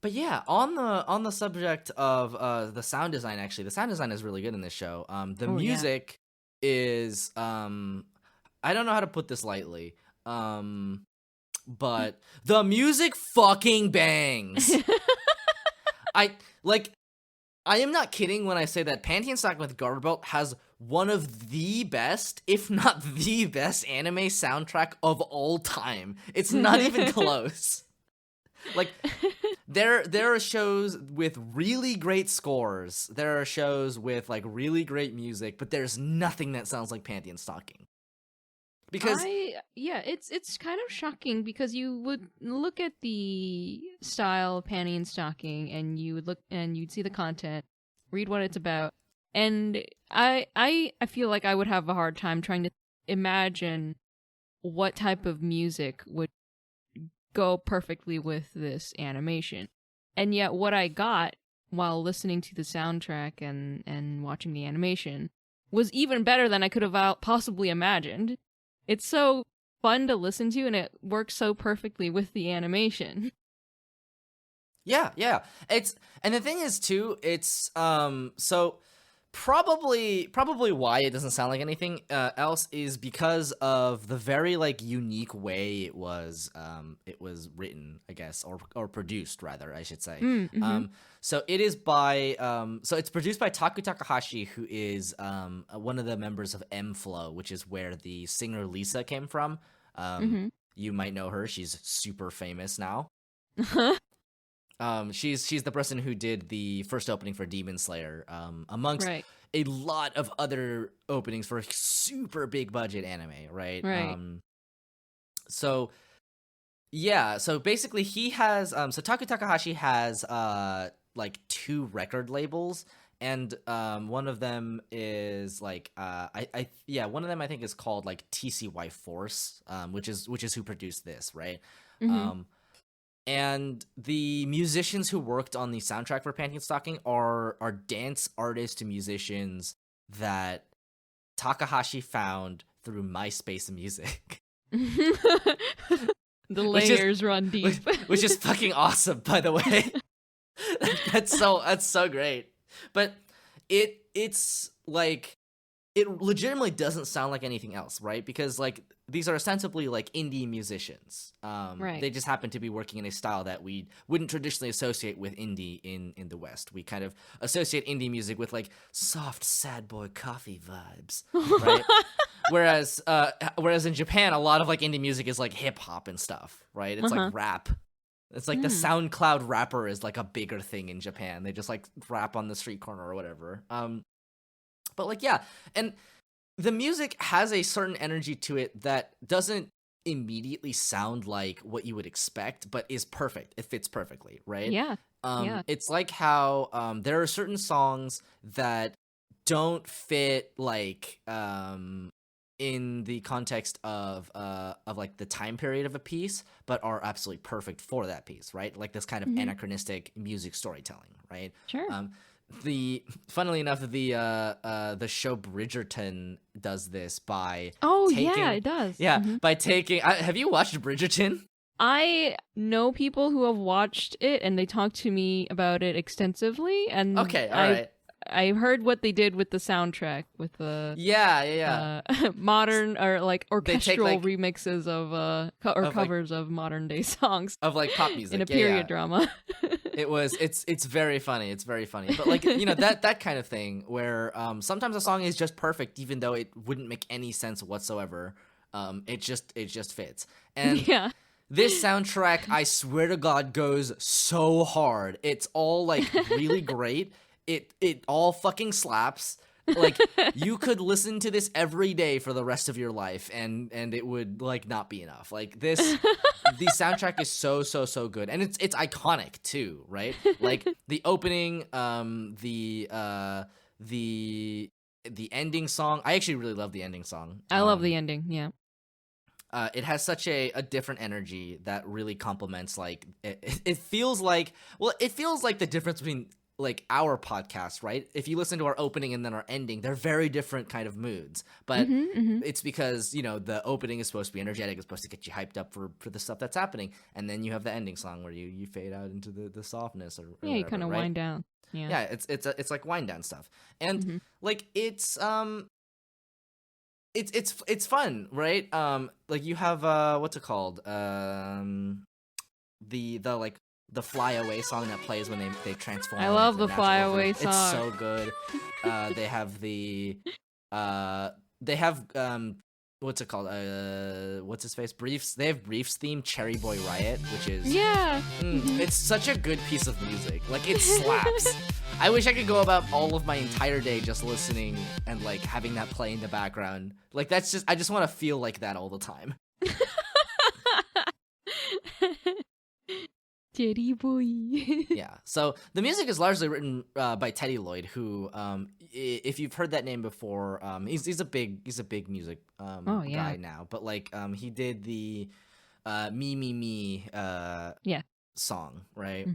But yeah, on the subject of the sound design, actually, the sound design is really good in this show. The music is I don't know how to put this lightly, but the music fucking bangs. I am not kidding when I say that Panty and Stocking with Garterbelt has one of the best, if not the best, anime soundtrack of all time. It's not even close. Like, there are shows with really great scores. There are shows with like really great music, but there's nothing that sounds like Panty and Stocking. Because it's kind of shocking, because you would look at the style of Panty and Stocking and you would look and you'd see the content, read what it's about, and I feel like I would have a hard time trying to imagine what type of music would go perfectly with this animation. And yet what I got while listening to the soundtrack and watching the animation was even better than I could have possibly imagined. It's so fun to listen to, and it works so perfectly with the animation. Yeah. And the thing is too, it's so probably why it doesn't sound like anything else is because of the very like unique way it was written, I guess, or produced rather, I should say. So it is by so it's produced by Taku Takahashi, who is one of the members of M-Flow, which is where the singer Lisa came from. You might know her. She's super famous now. She's the person who did the first opening for Demon Slayer, amongst a lot of other openings for a super big budget anime, right? So basically he has so Taku Takahashi has like 2 record labels, and one of them is like one of them I think is called like TCY Force, which is who produced this, right? And the musicians who worked on the soundtrack for Panty and Stocking are dance artists and musicians that Takahashi found through MySpace Music. The layers run deep. Which is fucking awesome, by the way. That's so great. But it's like it legitimately doesn't sound like anything else, right? Because like these are ostensibly like indie musicians. Right. They just happen to be working in a style that we wouldn't traditionally associate with indie in the West. We kind of associate indie music with like soft sad boy coffee vibes, right? whereas in Japan, a lot of like indie music is like hip hop and stuff, right? It's like rap. It's like the SoundCloud rapper is like a bigger thing in Japan. They just like rap on the street corner or whatever. But like, yeah, and the music has a certain energy to it that doesn't immediately sound like what you would expect, but is perfect. It fits perfectly, right? Yeah. It's like how there are certain songs that don't fit like in the context of like the time period of a piece, but are absolutely perfect for that piece, right? Like this kind of anachronistic music storytelling, right? Sure. Funnily enough, the show Bridgerton does this by yeah, it does. By taking have you watched Bridgerton? I know people who have watched it and they talk to me about it extensively, and okay, all right. I heard what they did with the soundtrack, with the modern or like orchestral remixes of covers of modern day songs of like pop music in a period drama. It's very funny. It's very funny. But like, you know, that kind of thing where sometimes a song is just perfect even though it wouldn't make any sense whatsoever. It just fits. And this soundtrack, I swear to God, goes so hard. It's all like really great. It all fucking slaps. Like you could listen to this every day for the rest of your life and it would like not be enough. Like the soundtrack is so good, and it's iconic too, right? Like the opening, the ending song. I actually really love the ending song. I love the ending. Yeah. It has such a different energy that really complements like it feels like the difference between like our podcast, right? If you listen to our opening and then our ending, they're very different kind of moods. But it's because, you know, the opening is supposed to be energetic, it's supposed to get you hyped up for the stuff that's happening, and then you have the ending song where you fade out into the softness or whatever, you kind of right? wind down. Yeah, it's like wind down stuff. And like it's fun, right? Like you have what's it called? The Fly Away song that plays when they transform. I love the Fly Away song. It's so good. They have what's it called? What's his face? Briefs. They have Briefs theme Cherry Boy Riot, which is it's such a good piece of music. Like it slaps. I wish I could go about all of my entire day just listening and like having that play in the background. Like I just want to feel like that all the time. Teddy boy. Yeah. So the music is largely written by Teddy Lloyd, who, if you've heard that name before, he's a big music guy now. But like, he did the Me Me Me song, right?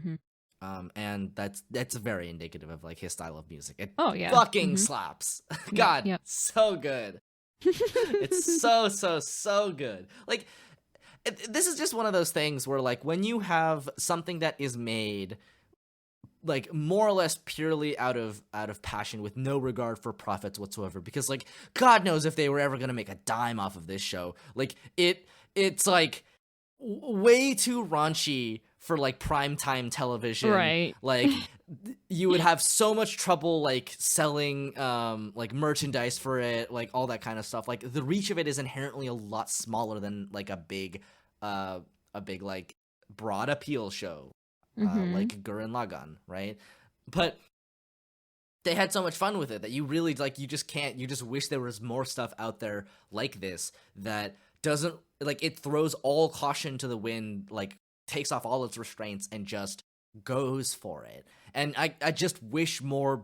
And that's very indicative of like his style of music. It fucking slaps. God, so good. It's so good. Like. This is just one of those things where, like, when you have something that is made, like, more or less purely out of passion with no regard for profits whatsoever, because, like, God knows if they were ever gonna make a dime off of this show. Like, it's like way too raunchy for like primetime television, right? Like you would have so much trouble like selling like merchandise for it, like all that kind of stuff. Like the reach of it is inherently a lot smaller than like a big like broad appeal show like Gurren Lagann, right? But they had so much fun with it that you really like you just wish there was more stuff out there like this that doesn't like it throws all caution to the wind, like takes off all its restraints and just goes for it. And I just wish more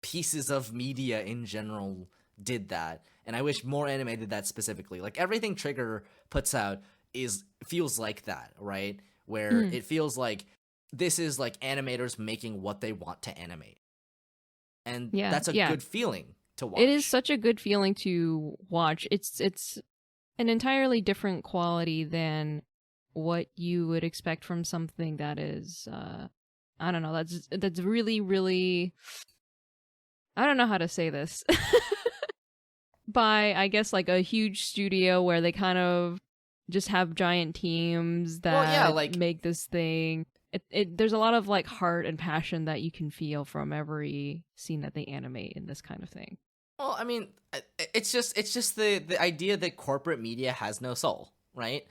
pieces of media in general did that. And I wish more anime did that specifically. Like everything Trigger puts out feels like that, right? Where it feels like this is like animators making what they want to animate. And that's a good feeling to watch. It is such a good feeling to watch. It's an entirely different quality than what you would expect from something that is I don't know, that's really, really, I don't know how to say this. by, I guess, like a huge studio where they kind of just have giant teams that make this thing. There's a lot of like heart and passion that you can feel from every scene that they animate in this kind of thing. Well, I mean, it's just the idea that corporate media has no soul, right?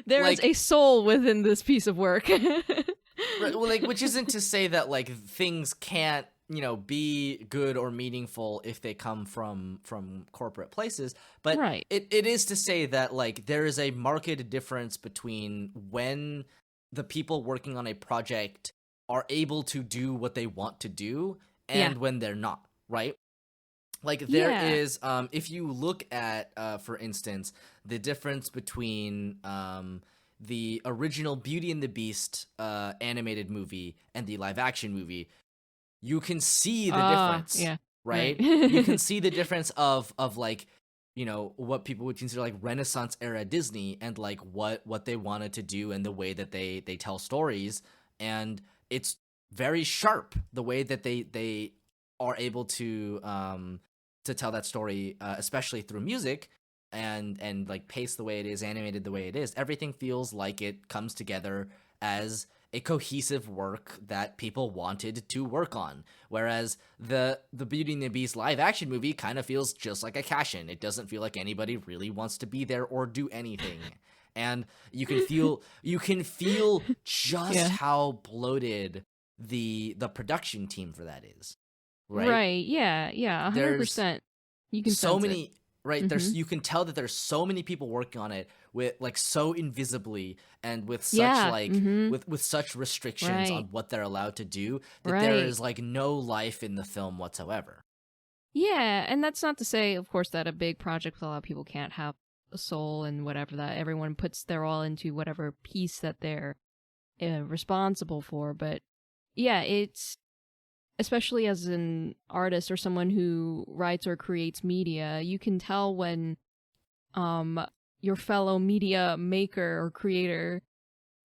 There is a soul within this piece of work. Right, well, which isn't to say that like things can't, be good or meaningful if they come from corporate places, but it is to say that like there is a marked difference between when the people working on a project are able to do what they want to do and when they're not, right? Like there is, if you look at, for instance, the difference between the original Beauty and the Beast animated movie and the live action movie, you can see the difference, right? You can see the difference of like, what people would consider like Renaissance era Disney and like what they wanted to do and the way that they tell stories, and it's very sharp the way that they are able to tell that story, especially through music and like pace the way it is, animated the way it is. Everything feels like it comes together as a cohesive work that people wanted to work on. Whereas the Beauty and the Beast live action movie kind of feels just like a cash-in. It doesn't feel like anybody really wants to be there or do anything. And you can feel just how bloated the production team for that is. Right? Yeah, 100%. You can so sense many it. Right, there's you can tell that there's so many people working on it with like so invisibly and with such with such restrictions on what they're allowed to do that there is like no life in the film whatsoever. Yeah, and that's not to say, of course, that a big project with a lot of people can't have a soul and whatever, that everyone puts their all into whatever piece that they're responsible for. But yeah, it's, especially as an artist or someone who writes or creates media, you can tell when your fellow media maker or creator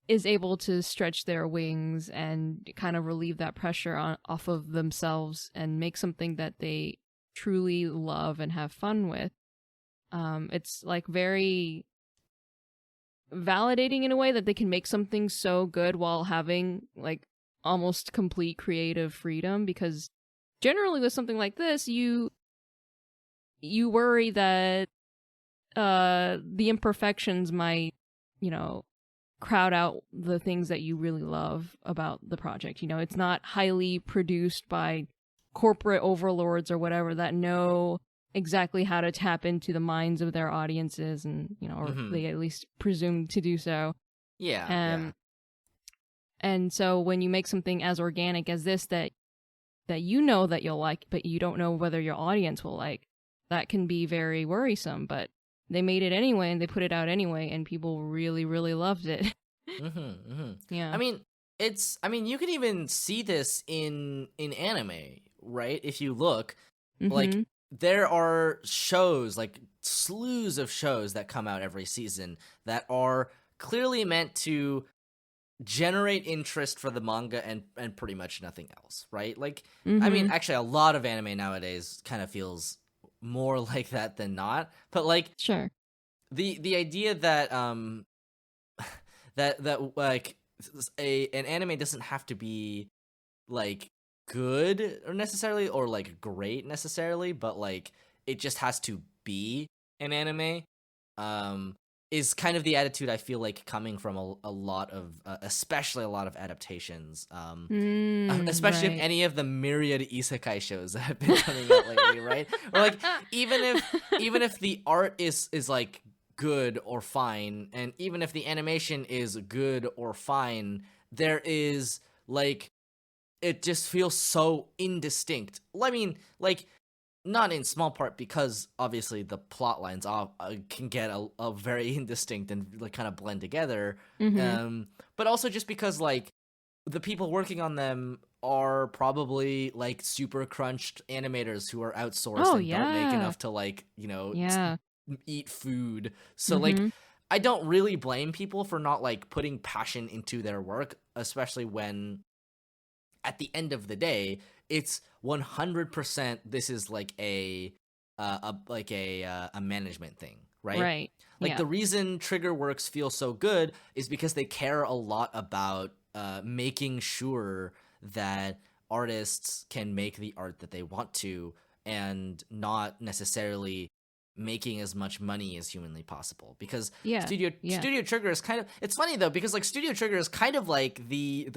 is able to stretch their wings and kind of relieve that pressure off of themselves and make something that they truly love and have fun with. It's like very validating in a way that they can make something so good while having like almost complete creative freedom, because generally with something like this you worry that the imperfections might crowd out the things that you really love about the project. It's not highly produced by corporate overlords or whatever that know exactly how to tap into the minds of their audiences, and or they at least presume to do so. And so when you make something as organic as this that that you'll like, but you don't know whether your audience will like, that can be very worrisome. But they made it anyway, and they put it out anyway, and people really, really loved it. Yeah. I mean, you can even see this in anime, right? If you look, like there are shows, like slews of shows that come out every season that are clearly meant to generate interest for the manga and pretty much nothing else, right? Like, I mean, actually a lot of anime nowadays kind of feels more like that than not, but like, sure, the idea that that like an anime doesn't have to be like good or necessarily, or like great necessarily, but like it just has to be an anime is kind of the attitude I feel like coming from a lot of especially a lot of adaptations, especially if any of the myriad isekai shows that have been coming out lately, right? Or like even if the art is like good or fine, and even if the animation is good or fine, there is like, it just feels so indistinct. I mean, like, not in small part because obviously the plot lines can get a very indistinct and like kind of blend together, but also just because like the people working on them are probably like super crunched animators who are outsourced and don't make enough to like eat food. So like, I don't really blame people for not like putting passion into their work, especially when at the end of the day it's 100% this is like a a management thing, right? Right. Like Yeah. the reason Trigger Works feels so good is because they care a lot about making sure that artists can make the art that they want to and not necessarily making as much money as humanly possible. Because Yeah. Studio Trigger is kind of, it's funny though, because like Studio Trigger is kind of like the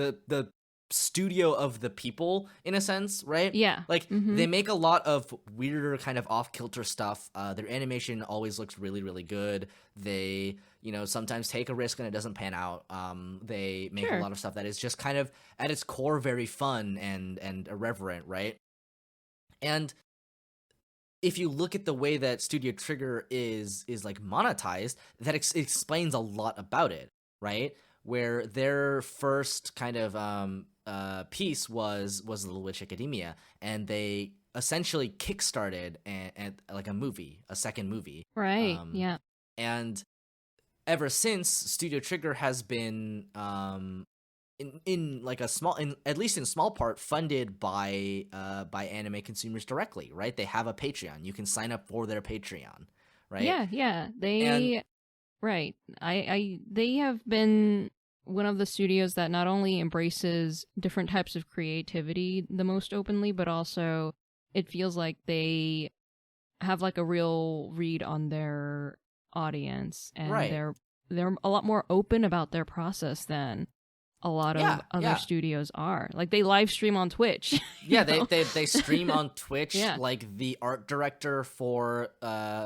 studio of the people in a sense, right? Yeah. Like they make a lot of weirder kind of off-kilter stuff. Their animation always looks really, really good. They, sometimes take a risk and it doesn't pan out. They make a lot of stuff that is just kind of at its core very fun and irreverent, right? And if you look at the way that Studio Trigger is like monetized, that explains a lot about it, right? Where their first kind of piece was Little Witch Academia, and they essentially kickstarted and like a second movie, Right. Yeah. and ever since, Studio Trigger has been in like at least in small part funded by anime consumers directly, right? They have a Patreon. You can sign up for their Patreon, right? Yeah. Right. They have been one of the studios that not only embraces different types of creativity the most openly, but also it feels like they have like a real read on their audience, and they're a lot more open about their process than a lot of other studios are. Like they live stream on Twitch. Yeah, they stream on Twitch. Like the art director for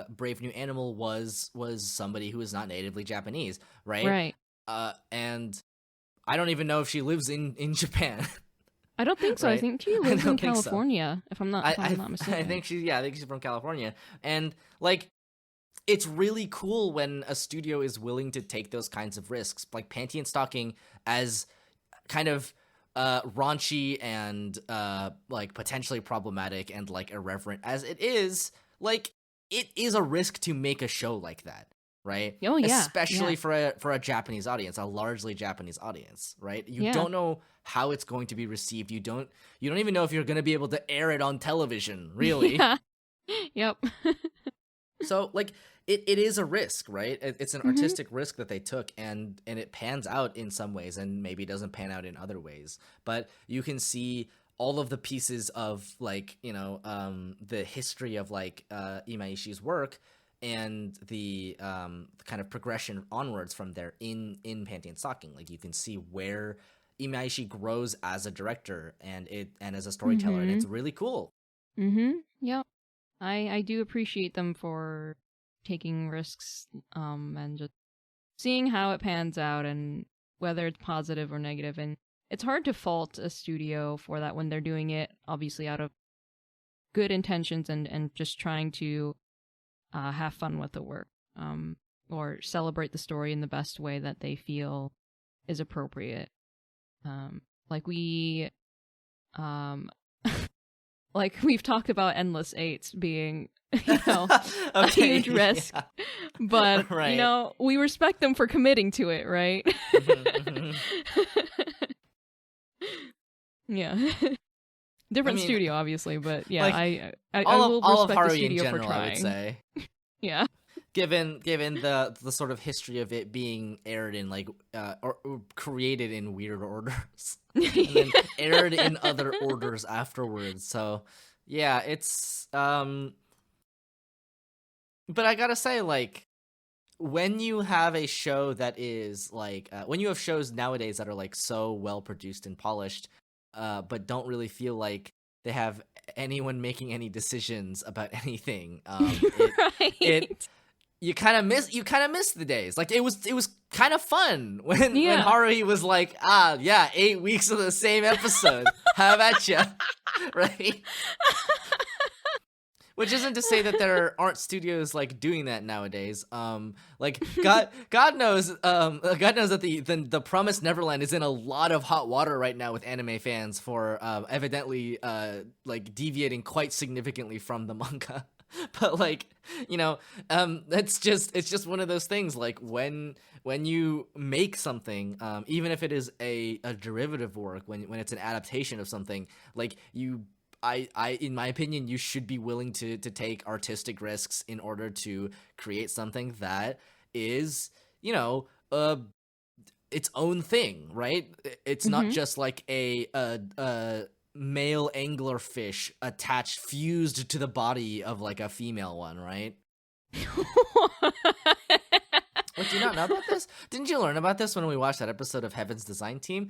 Brave New Animal was somebody who is not natively Japanese, right? Right. And I don't even know if she lives in Japan. I don't think so. Right? I think she lives in California, if I'm not mistaken. I think she's from California. And like it's really cool when a studio is willing to take those kinds of risks. Like Panty Stocking, as kind of raunchy and like potentially problematic and like irreverent as it is, like it is a risk to make a show like that. Right? Oh yeah. Especially for a Japanese audience, a largely Japanese audience, right? You don't know how it's going to be received. You don't even know if you're going to be able to air it on television, really. Yeah. Yep. So like it is a risk, right? It's an artistic risk that they took, and it pans out in some ways and maybe doesn't pan out in other ways. But you can see all of the pieces of like, the history of like Imaishi's work and the kind of progression onwards from there in Panty Stocking. Like you can see where Imaishi grows as a director and as a storyteller, and it's really cool. Yep. I do appreciate them for taking risks and just seeing how it pans out and whether it's positive or negative. And it's hard to fault a studio for that when they're doing it obviously out of good intentions and just trying to have fun with the work, or celebrate the story in the best way that they feel is appropriate. Like we've talked about Endless Eights being, a huge risk, but we respect them for committing to it, right? Yeah. Different studio, obviously, but yeah, like, I will respect the studio for trying. I would say. Yeah. Given the sort of history of it being aired in like or created in weird orders, and then aired in other orders afterwards. So yeah, it's but I gotta say, like, when you have a show that is like when you have shows nowadays that are like so well produced and polished, but don't really feel like they have anyone making any decisions about anything. You kind of miss the days. Like it was kind of fun when Haruhi was like, 8 weeks of the same episode. How about you? Right? Which isn't to say that there aren't studios like doing that nowadays. Like God knows that the Promised Neverland is in a lot of hot water right now with anime fans for evidently like deviating quite significantly from the manga. But like, it's just one of those things. Like when you make something, even if it is a derivative work, when it's an adaptation of something, like you in my opinion, you should be willing to take artistic risks in order to create something that is, you know, its own thing, right? It's not just like a male anglerfish fused to the body of like a female one, right? Wait, do you not know about this? Didn't you learn about this when we watched that episode of Heaven's Design Team?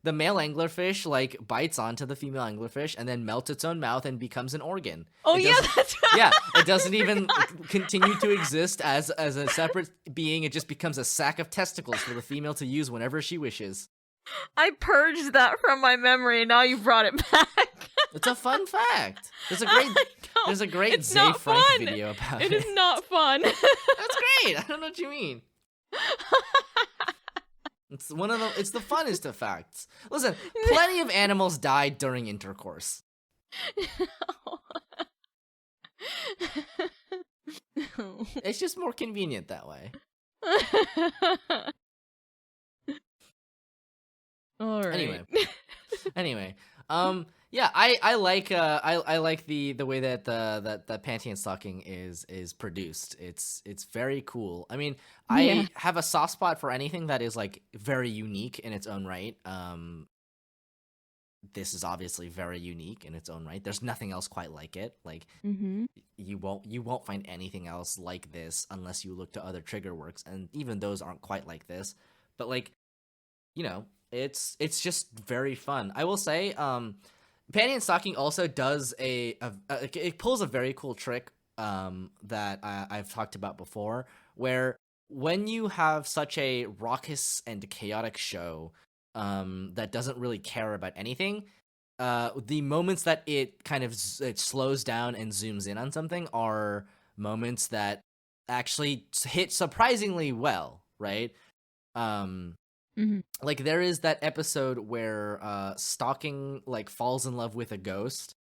The male anglerfish like bites onto the female anglerfish and then melts its own mouth and becomes an organ. Oh yeah, that's right. Yeah, it doesn't even continue to exist as a separate being. It just becomes a sack of testicles for the female to use whenever she wishes. I purged that from my memory, and now you brought it back. It's a fun fact. There's a great Zay Frank video about it. It is not fun. That's great. I don't know what you mean. It's the funnest of facts. Listen, plenty of animals died during intercourse. No. It's just more convenient that way. All right. Anyway, yeah, I like the way that the Panty Stocking is produced. It's very cool. I mean, I have a soft spot for anything that is like very unique in its own right. This is obviously very unique in its own right. There's nothing else quite like it. Like you won't find anything else like this unless you look to other trigger works, and even those aren't quite like this. But like, you know, it's just very fun. I will say, Panty Stocking also does it pulls a very cool trick that I've talked about before, where when you have such a raucous and chaotic show that doesn't really care about anything, the moments that it kind of it slows down and zooms in on something are moments that actually hit surprisingly well, right? Like there is that episode where Stocking like falls in love with a ghost,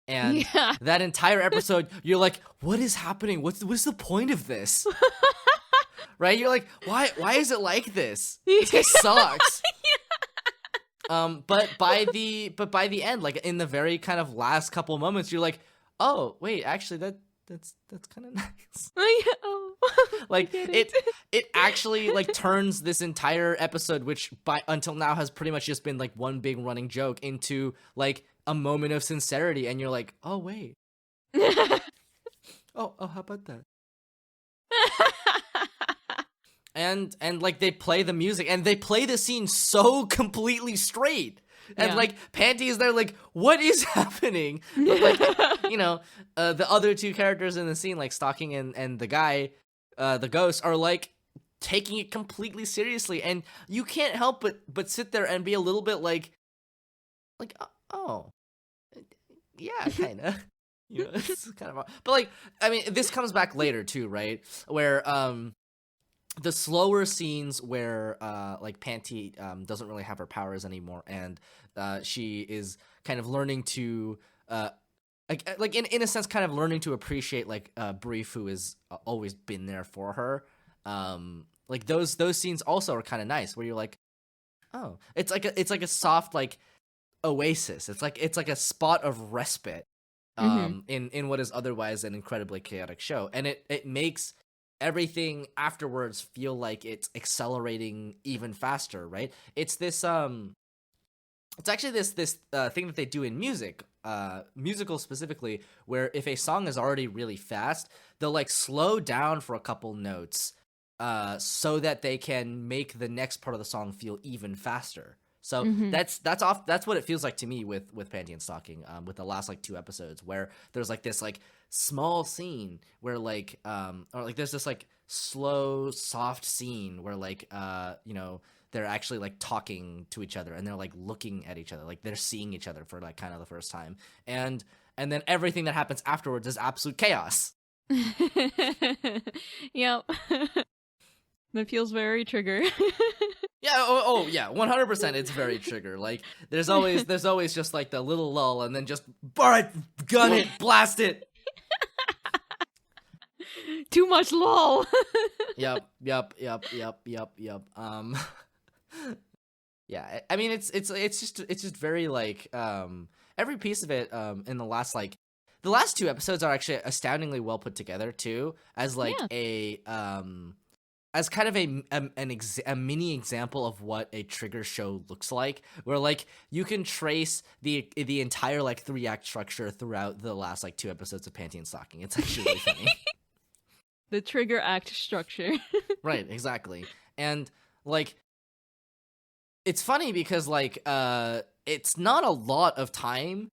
and that entire episode you're like, what is happening? What's the point of this? Right? You're like, why is it like this? This guy sucks. But by the end, like in the very kind of last couple moments, you're like, oh wait, actually that's kind of nice. Like it actually like turns this entire episode, which until now has pretty much just been like one big running joke, into like a moment of sincerity, and you're like, oh wait, oh how about that? And like they play the music and they play the scene so completely straight. And like Panty is there like, what is happening? But like, you know, the other two characters in the scene, like Stocking and the guy, the ghost, are like taking it completely seriously, and you can't help but sit there and be a little bit like oh yeah, kind of. You know, it's kind of, but like, I mean, this comes back later too, right? Where the slower scenes where like Panty doesn't really have her powers anymore, and she is kind of learning to like in a sense kind of learning to appreciate like Brief, who has always been there for her. Like those scenes also are kind of nice, where you're like, oh, it's like a soft like oasis. It's like a spot of respite in what is otherwise an incredibly chaotic show, and it makes everything afterwards feel like it's accelerating even faster, right? It's this it's actually this thing that they do in music, musical specifically, where if a song is already really fast, they'll like slow down for a couple notes so that they can make the next part of the song feel even faster. So that's what it feels like to me with Panty Stocking, with the last like 2 episodes, where there's like this like small scene where like or like there's this like slow soft scene where like you know, they're actually like talking to each other and they're like looking at each other, like they're seeing each other for like kind of the first time, and then everything that happens afterwards is absolute chaos. Yep. That feels very Trigger. Yeah, oh yeah, 100%. It's very Trigger. Like there's always just like the little lull, and then just all right, gun it, blast it. Too much lol. Yep. Yeah, I mean it's just very like every piece of it in the last 2 episodes are actually astoundingly well put together too, as like a as kind of a mini example of what a trigger show looks like, where like you can trace the entire like 3-act structure throughout the last like 2 episodes of Panty Stocking. It's actually really funny. The trigger act structure. Right, exactly. And like it's funny because like it's not a lot of time,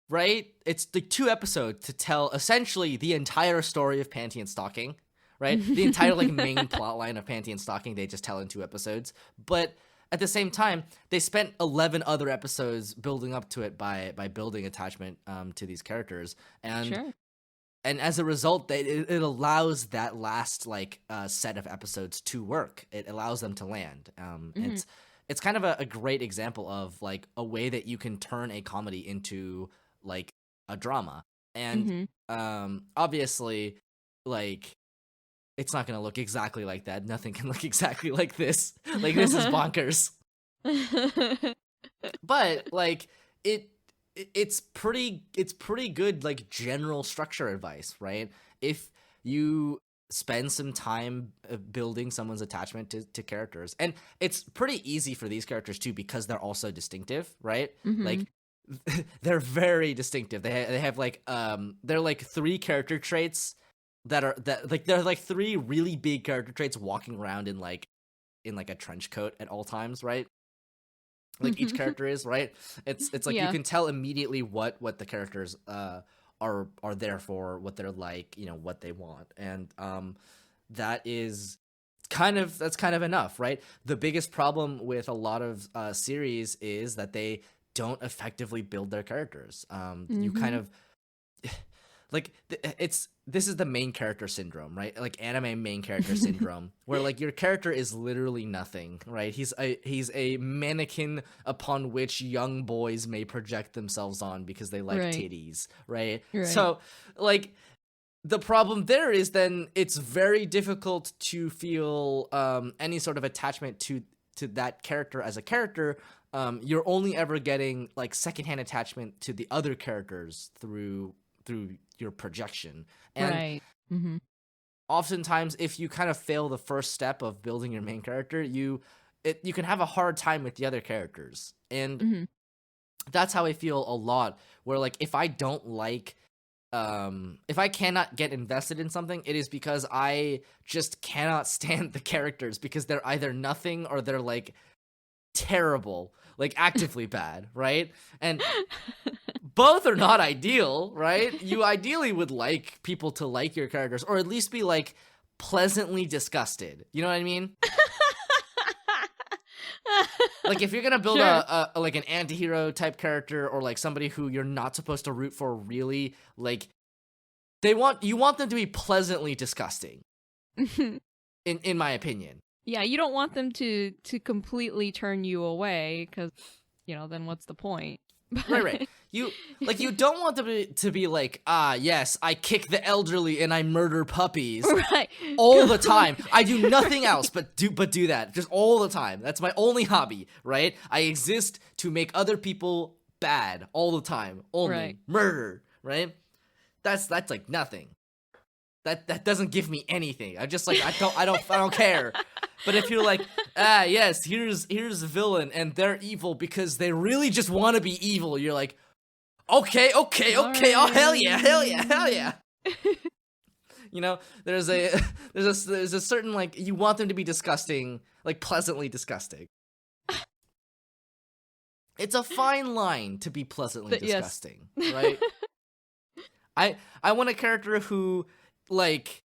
right? It's the 2 episodes to tell essentially the entire story of Panty and Stocking. Right? The entire like main plot line of Panty and Stocking they just tell in 2 episodes. But at the same time, they spent 11 other episodes building up to it by building attachment to these characters. And and as a result, it allows that last like set of episodes to work. It allows them to land. It's kind of a great example of like a way that you can turn a comedy into like a drama. And obviously like it's not going to look exactly like that. Nothing can look exactly like this. Like, this is bonkers. But, like, it's pretty good, like, general structure advice, right? If you spend some time building someone's attachment to characters. And it's pretty easy for these characters, too, because they're also distinctive, right? Like, they're very distinctive. They have, like, they're, like, 3 character traits they're like 3 really big character traits walking around in like a trench coat at all times, right? Like each character is, right? It's like you can tell immediately what the characters are there for, what they're like, you know, what they want. And that's kind of enough, right? The biggest problem with a lot of series is that they don't effectively build their characters. You kind of like this is the main character syndrome, right? Like anime main character syndrome, where like your character is literally nothing, right? He's a mannequin upon which young boys may project themselves on because they like titties, right? So like the problem there is then it's very difficult to feel any sort of attachment to that character as a character. You're only ever getting like secondhand attachment to the other characters through your projection. And oftentimes if you kind of fail the first step of building your main character, you can have a hard time with the other characters. And that's how I feel a lot, where like if I don't like if I cannot get invested in something, it is because I just cannot stand the characters, because they're either nothing or they're like terrible, like actively bad, right? And both are not ideal, right? You ideally would like people to like your characters, or at least be like pleasantly disgusted. You know what I mean? Like if you're gonna build a like an anti-hero type character, or like somebody who you're not supposed to root for, really, like you want them to be pleasantly disgusting. in my opinion. Yeah, you don't want them to completely turn you away, because you know, then what's the point? Right. You don't want them to be like, yes, I kick the elderly and I murder puppies all the time. I do nothing else but do that just all the time. That's my only hobby, right? I exist to make other people bad all the time. Only murder, right? That's like nothing. That doesn't give me anything. I just like I don't care. But if you're like, yes, here's a villain and they're evil because they really just want to be evil, you're like, okay, right. Oh hell yeah. You know, there's a certain like, you want them to be disgusting, like pleasantly disgusting. It's a fine line to be pleasantly disgusting, right? I want a character who like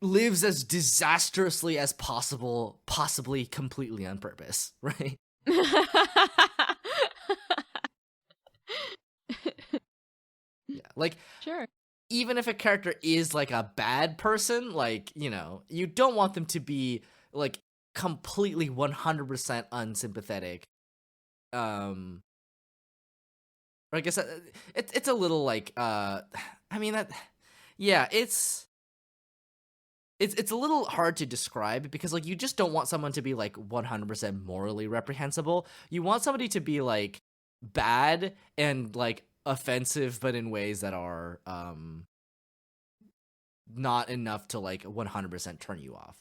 lives as disastrously as possible, possibly completely on purpose, right? Yeah, like sure. Even if a character is like a bad person, like, you know, you don't want them to be like completely 100% unsympathetic. Or I guess it's a little like I mean that, yeah, it's a little hard to describe, because like you just don't want someone to be like 100% morally reprehensible. You want somebody to be like bad and like offensive, but in ways that are not enough to like 100% turn you off.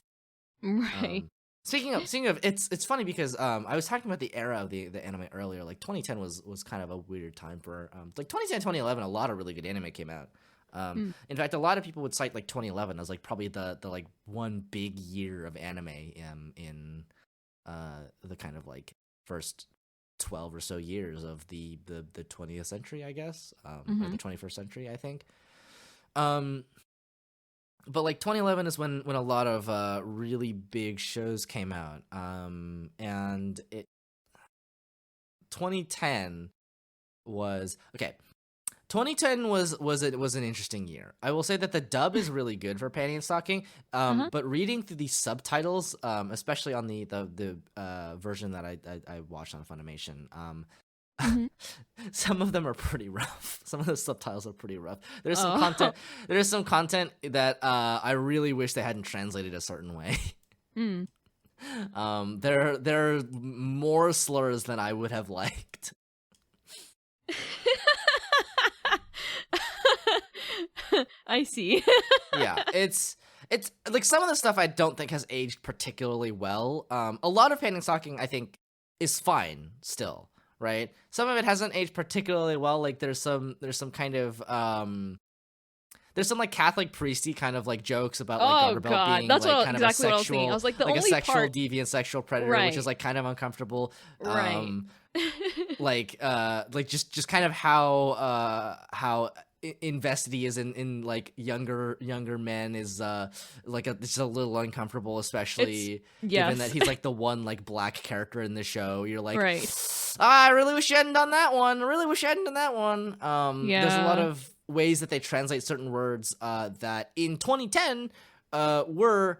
Right. Speaking of, it's funny because I was talking about the era of the anime earlier. Like 2010 was kind of a weird time for like 2010, 2011. A lot of really good anime came out. In fact, a lot of people would cite like 2011 as like probably the like one big year of anime in the kind of like first 12 or so years of the 20th century, I guess, or the 21st century, I think. But like 2011 is when a lot of really big shows came out, and 2010 was okay. 2010 was an interesting year. I will say that the dub is really good for Panty Stocking, but reading through the subtitles, especially on the version that I watched on Funimation, some of them are pretty rough. Some of the subtitles are pretty rough. There's some content. There is some content that I really wish they hadn't translated a certain way. There are more slurs than I would have liked. I see. Yeah, it's like some of the stuff I don't think has aged particularly well. A lot of Panty Stocking I think is fine still. Right, some of it hasn't aged particularly well. Like there's some kind of there's some like Catholic priesty kind of like jokes about like Garterbelt being that's like kind exactly of a what I was thinking. sexual, I was like, the like only a sexual part... deviant sexual predator, Right. which is like kind of uncomfortable. Right. Like just kind of how invested he is in like younger men is like it's a little uncomfortable, especially given that he's like the one like black character in the show. You're like, right. I really wish you hadn't done that one. There's a lot of ways that they translate certain words that in 2010 were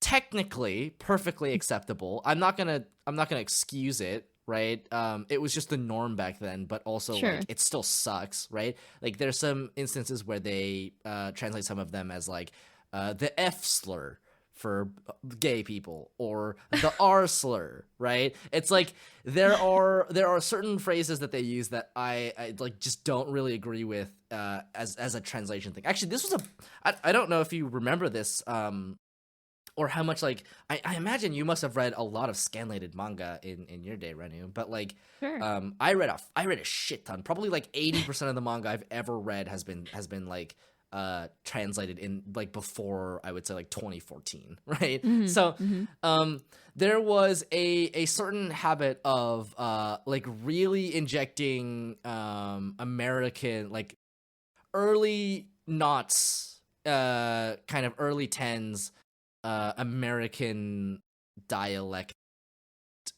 technically perfectly acceptable. I'm not gonna excuse it, right? It was just the norm back then, but also like it still sucks, right? Like there's some instances where they translate some of them as like the F slur for gay people or the R slur, right? It's like there are certain phrases that they use that I like just don't really agree with as a translation thing. Actually, this was I don't know if you remember this or how much like I imagine you must have read a lot of scanlated manga in your day, Renu. But like I read a shit ton. Probably like 80% of the manga I've ever read has been like translated in like before I would say like 2014, right? So there was a certain habit of like really injecting American like early noughts kind of early tens American dialect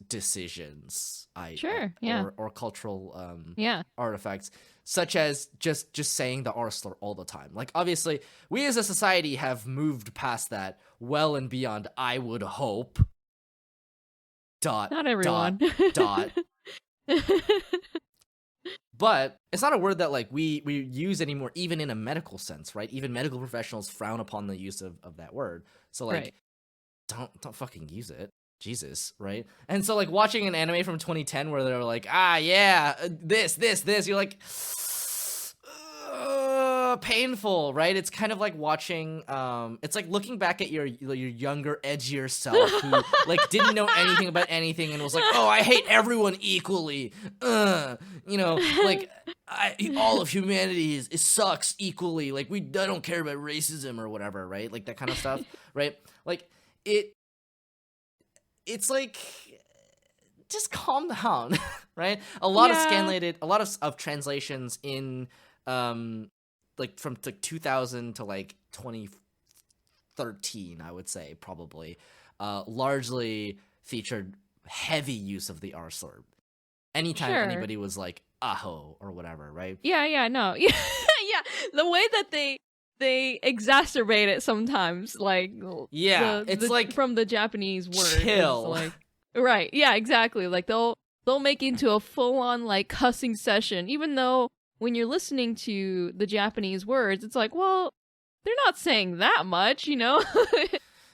decisions or cultural artifacts, such as just saying the R slur all the time. Like obviously we as a society have moved past that well and beyond, I would hope. Not everyone. But it's not a word that like we use anymore, even in a medical sense, right? Even medical professionals frown upon the use of that word. So like don't fucking use it. Jesus, right? And so like watching an anime from 2010 where they're like, this, you're like painful, right? It's kind of like watching it's like looking back at your younger, edgier self who like didn't know anything about anything and was like, oh, I hate everyone equally. Like all of humanity is sucks equally. Like I don't care about racism or whatever, right? Like that kind of stuff, right? Like it's like just calm down, right? A lot of translations in like from like 2000 to like 2013, I would say probably largely featured heavy use of the R slur. Anytime anybody was like aho or whatever, right? Yeah, the way that they exacerbate it sometimes, like it's like from the Japanese word, chill, like right, yeah, exactly. Like they'll make it into a full on like cussing session, even though when you're listening to the Japanese words, it's like, well, they're not saying that much, you know.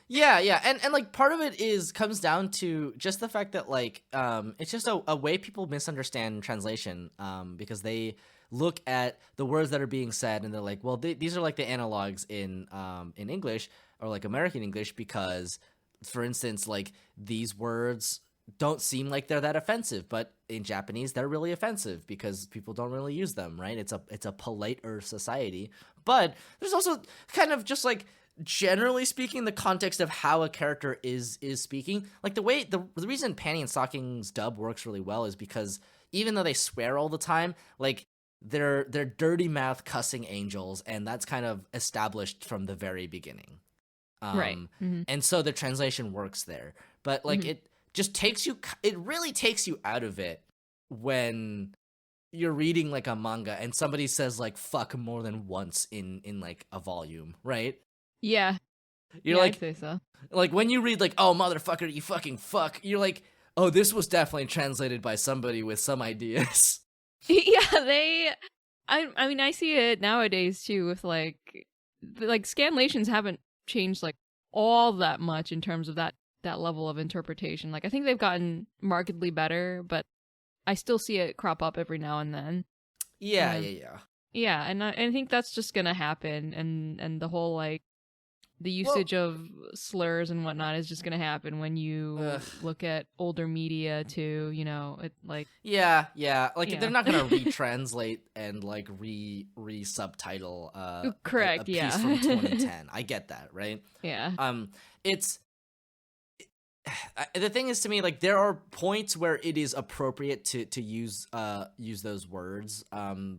Yeah, and like part of it comes down to just the fact that like it's just a way people misunderstand translation because they look at the words that are being said and they're like, well, these are like the analogs in English or like American English because, for instance, like these words don't seem like they're that offensive, but in Japanese they're really offensive because people don't really use them, right? It's a politer society, but there's also kind of just like generally speaking the context of how a character is speaking. Like the reason Panty and Stocking's dub works really well is because even though they swear all the time, like they're dirty mouth cussing angels, and that's kind of established from the very beginning. Right. And so the translation works there, but like it really takes you out of it when you're reading like a manga and somebody says like fuck more than once in like a volume, right? Yeah. You're like, I'd say so. Like when you read like, oh motherfucker, you fucking fuck, you're like, oh, this was definitely translated by somebody with some ideas. Yeah, I mean I see it nowadays too with like scanlations haven't changed like all that much in terms of that level of interpretation. Like I think they've gotten markedly better, but I still see it crop up every now and then. Yeah. Yeah, and I think that's just gonna happen, and the whole like the usage of slurs and whatnot is just gonna happen when you look at older media too. You know, it like yeah, like they're not gonna retranslate and like re-subtitle correct, a piece from 2010. I get that, right? Yeah. It's the thing is, to me, like there are points where it is appropriate to use those words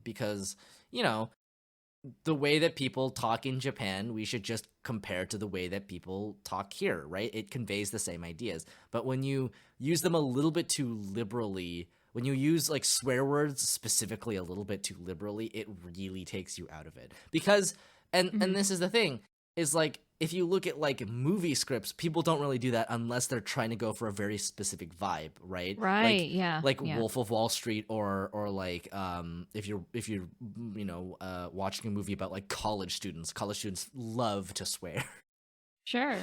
because, you know, the way that people talk in Japan, we should just compare to the way that people talk here, right? It conveys the same ideas. But when you use them a little bit too liberally, when you use like swear words specifically a little bit too liberally, it really takes you out of it. Because, and this is the thing, is like, if you look at like movie scripts, people don't really do that unless they're trying to go for a very specific vibe, right? Right. Like, yeah. Like yeah. Wolf of Wall Street, or like if you're you know watching a movie about like college students love to swear. Sure.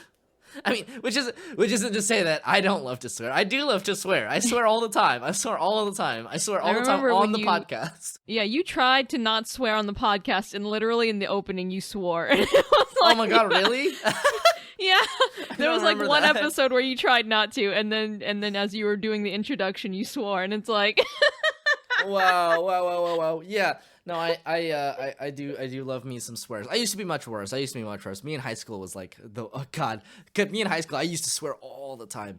I mean, which isn't to say that I don't love to swear. I do love to swear. I swear all the time. I swear all the time on the podcast. Yeah, you tried to not swear on the podcast, and literally in the opening you swore. Oh my god, really? Yeah, there was like one that. episode where you tried not to, and then as you were doing the introduction, you swore, and it's like, wow. Yeah, no, I do love me some swears. I used to be much worse. Me in high school was like me in high school I used to swear all the time.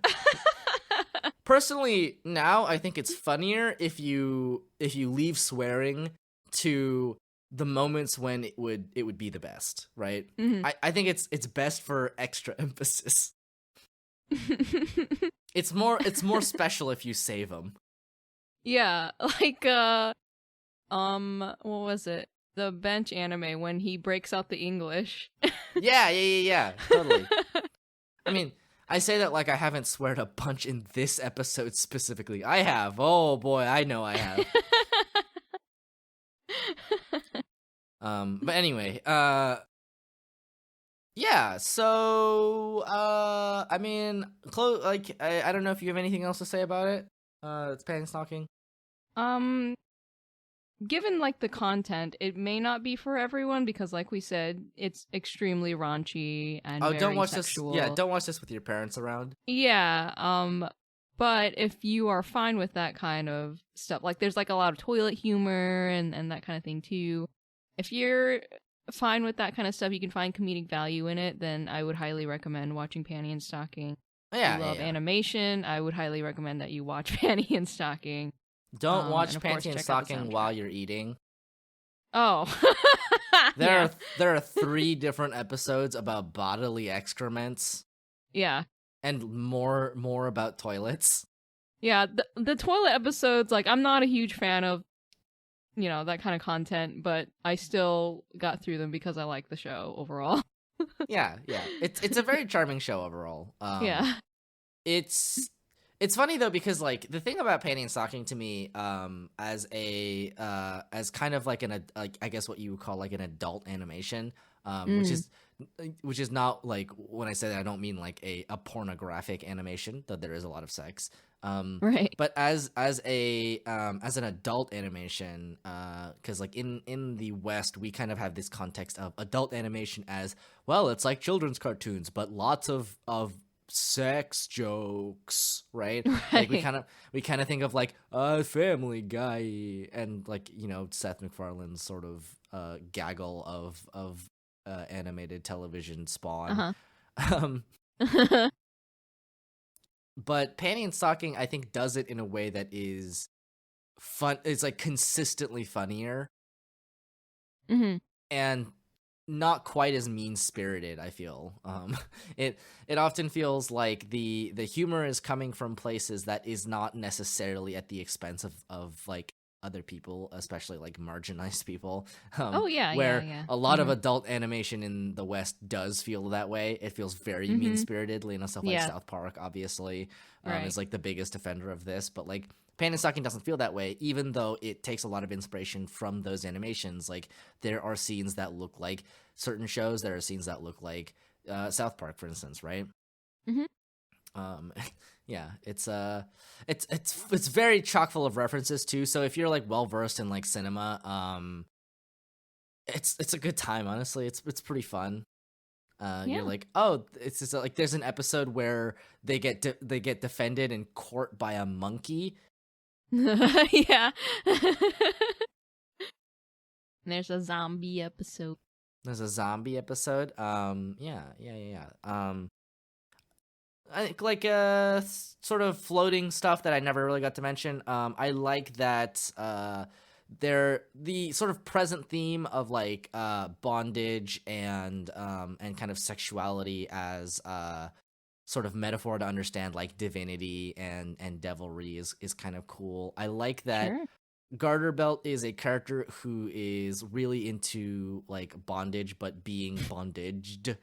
Personally, now I think it's funnier if you leave swearing to the moments when it would be the best, right? Mm-hmm. I think it's best for extra emphasis. It's more special if you save them. Yeah, like what was it? The bench anime when he breaks out the English. Yeah, totally. I mean, I say that like I haven't sweared a bunch in this episode specifically. I have. Oh boy, I know I have. But anyway, yeah, so, I mean, I don't know if you have anything else to say about it. It's Panty Stocking. Given, like, the content, it may not be for everyone, because, like we said, it's extremely raunchy and very don't watch sexual. this. Yeah, don't watch this with your parents around. Yeah, but if you are fine with that kind of stuff, like, there's, like, a lot of toilet humor and that kind of thing, too. If you're fine with that kind of stuff, you can find comedic value in it, then I would highly recommend watching Panty and Stocking. Yeah, if you love animation, I would highly recommend that you watch Panty and Stocking. Don't watch Panty and Stocking while you're eating. Oh. There are 3 different episodes about bodily excrements. Yeah. And more about toilets. Yeah, the toilet episodes, like, I'm not a huge fan of, you know, that kind of content, but I still got through them because I like the show overall. Yeah. It's a very charming show overall. Yeah. It's It's funny though because like the thing about Panty Stocking to me, as kind of like like I guess what you would call like an adult animation, which is not like when I say that I don't mean like a pornographic animation, though there is a lot of sex. Right. But as an adult animation, because like in the West we kind of have this context of adult animation as well. It's like children's cartoons, but lots of sex jokes, right? Like we Right. kind of think of like Family Guy and like Seth MacFarlane's sort of gaggle of animated television spawn. Um, but Panty and Stocking I think does it in a way that is fun. It's like consistently funnier and not quite as mean-spirited, I feel. It often feels like the humor is coming from places that is not necessarily at the expense of like other people, especially like marginalized people. Oh yeah, where yeah. a lot of adult animation in the West does feel that way. It feels very mean-spirited. Stuff like South Park, obviously, is like the biggest offender of this. But like Panty Stocking doesn't feel that way, even though it takes a lot of inspiration from those animations. Like there are scenes that look like certain shows. There are scenes that look like South Park, for instance, right? Yeah, it's very chock full of references too. So if you're like well versed in like cinema, it's a good time. Honestly, it's pretty fun. You're like, oh, it's just like there's an episode where they get defended in court by a monkey. Yeah. There's a zombie episode. There's a zombie episode. Yeah. I think like sort of floating stuff that I never really got to mention. I like that the sort of present theme of like bondage and kind of sexuality as sort of metaphor to understand like divinity and devilry is kind of cool. I like that. Sure. Garterbelt is a character who is really into like bondage, but being bondaged.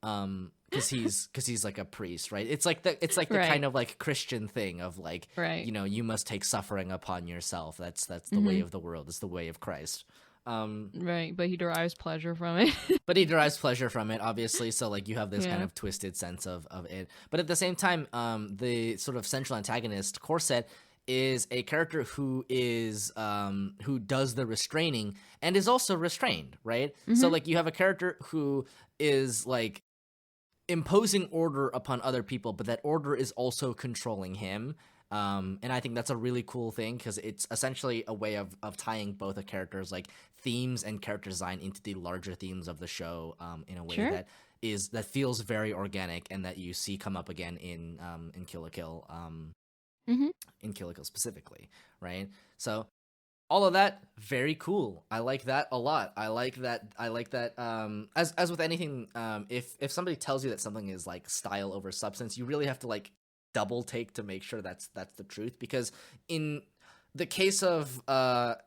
Because he's like a priest, right? It's like the kind of like Christian thing of like, you must take suffering upon yourself. That's the way of the world. It's the way of Christ. Right, but he derives pleasure from it. But he derives pleasure from it, obviously. So like you have this kind of twisted sense of it. But at the same time, the sort of central antagonist, Corset, is a character who is who does the restraining and is also restrained, right? So like you have a character who is like imposing order upon other people, but that order is also controlling him. And I think that's a really cool thing because it's essentially a way of tying both a character's like themes and character design into the larger themes of the show in a way that feels very organic and that you see come up again in Kill la Kill. In Kill la Kill specifically, right? So all of that, very cool. I like that a lot. I like that. As with anything, if somebody tells you that something is like style over substance, you really have to like double take to make sure that's the truth. Because in the case of a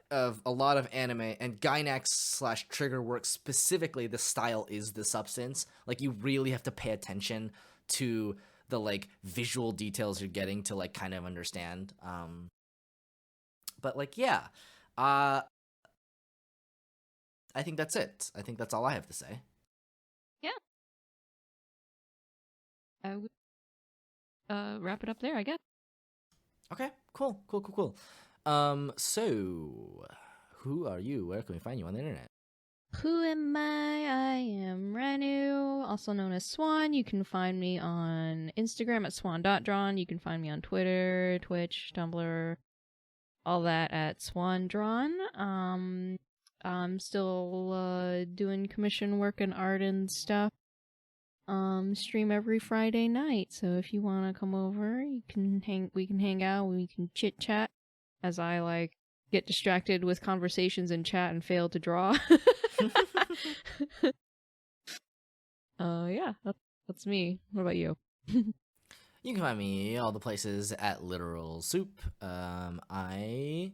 lot of anime and Gainax / Trigger work specifically, the style is the substance. Like you really have to pay attention to the like visual details you're getting to like kind of understand. But like yeah, I think that's it. I think that's all I have to say. Yeah, I would wrap it up there, I guess. Okay, cool. So who are you? Where can we find you on the internet? Who am I? I am Renu, also known as Swan. You can find me on Instagram at swan.drawn. You can find me on Twitter, Twitch, Tumblr, all that at swandrawn. I'm still doing commission work and art and stuff. Stream every Friday night. So if you want to come over, we can hang out, we can chit chat as I like get distracted with conversations in chat and fail to draw. Yeah, that's me. What about you? You can find me all the places at Literal Soup. I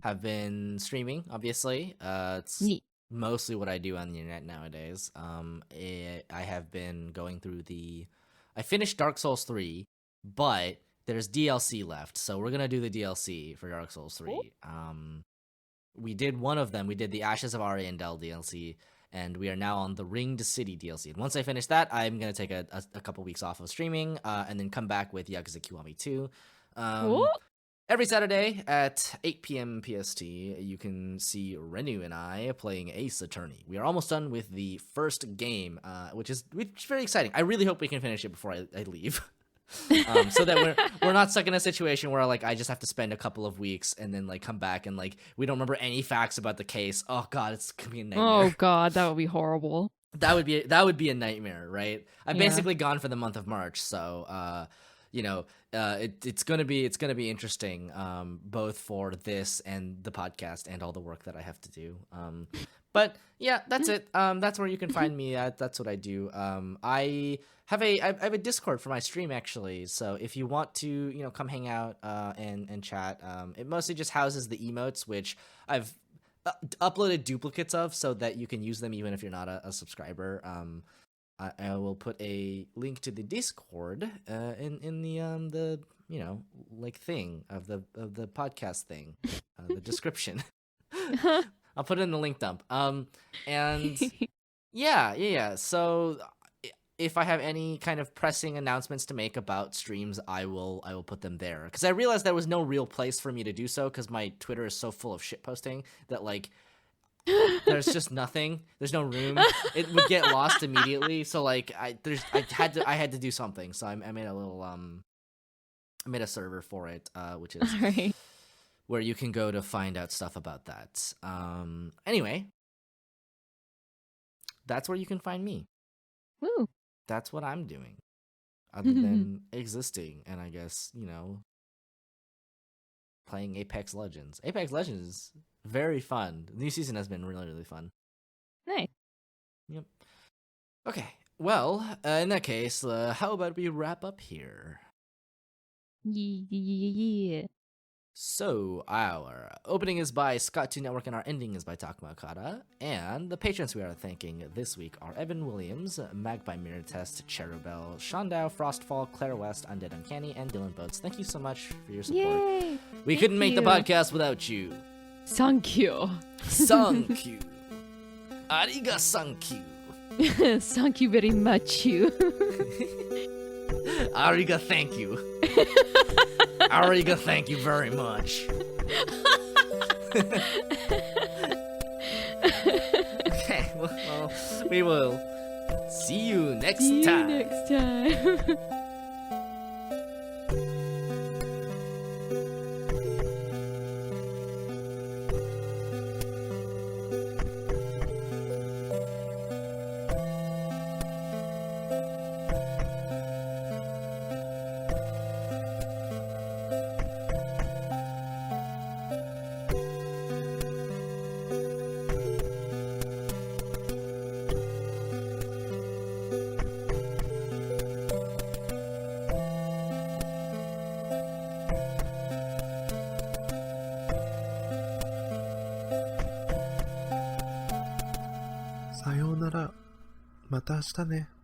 have been streaming, obviously. It's Neat. mostly what I do on the internet nowadays. I have been going through I finished Dark Souls 3, but there's DLC left, so we're gonna do the DLC for Dark Souls 3. We did one of them. We did the Ashes of Ariandel DLC, and we are now on the Ringed City DLC. And once I finish that, I'm gonna take a couple weeks off of streaming, and then come back with Yakuza Kiwami 2. Every Saturday at 8 p.m. PST, you can see Renu and I playing Ace Attorney. We are almost done with the first game, which is very exciting. I really hope we can finish it before I leave. So that we're not stuck in a situation where like I just have to spend a couple of weeks and then like come back and like we don't remember any facts about the case. Oh god, it's gonna be a nightmare. Oh god, that would be horrible. That would be a nightmare, right? I'm basically gone for the month of March, so it's gonna be interesting, both for this and the podcast and all the work that I have to do. But yeah, that's it. That's where you can find me at. That's what I do. I have a Discord for my stream actually. So if you want to, come hang out and chat, it mostly just houses the emotes, which I've uploaded duplicates of so that you can use them even if you're not a subscriber. I will put a link to the Discord in the thing of the podcast thing, the description. I'll put it in the link dump. And yeah. So if I have any kind of pressing announcements to make about streams, I will put them there, because I realized there was no real place for me to do so because my Twitter is so full of shit posting that like. There's just nothing. There's no room. It would get lost immediately. So like I had to do something. So I made a little I made a server for it, which is where you can go to find out stuff about that. Anyway, that's where you can find me. Woo. That's what I'm doing, other than existing, and I guess playing Apex Legends. Apex Legends is very fun. The new season has been really, really fun. Nice. Yep. Okay. Well, in that case, how about we wrap up here? Yeah. So, our opening is by Scott 2 Network, and our ending is by Takuma Okada. And the patrons we are thanking this week are Evan Williams, Magpie Mirror Test, Cherubel, Shondao, Frostfall, Claire West, Undead Uncanny, and Dylan Boats. Thank you so much for your support. Yay! We couldn't make the podcast without you. Thank you. Thank you. Ariga thank you. Thank you very much, you. Ariga thank you. Ariga thank you very much. Okay, well, we will see you next time. Next time. さようなら。また明日ね。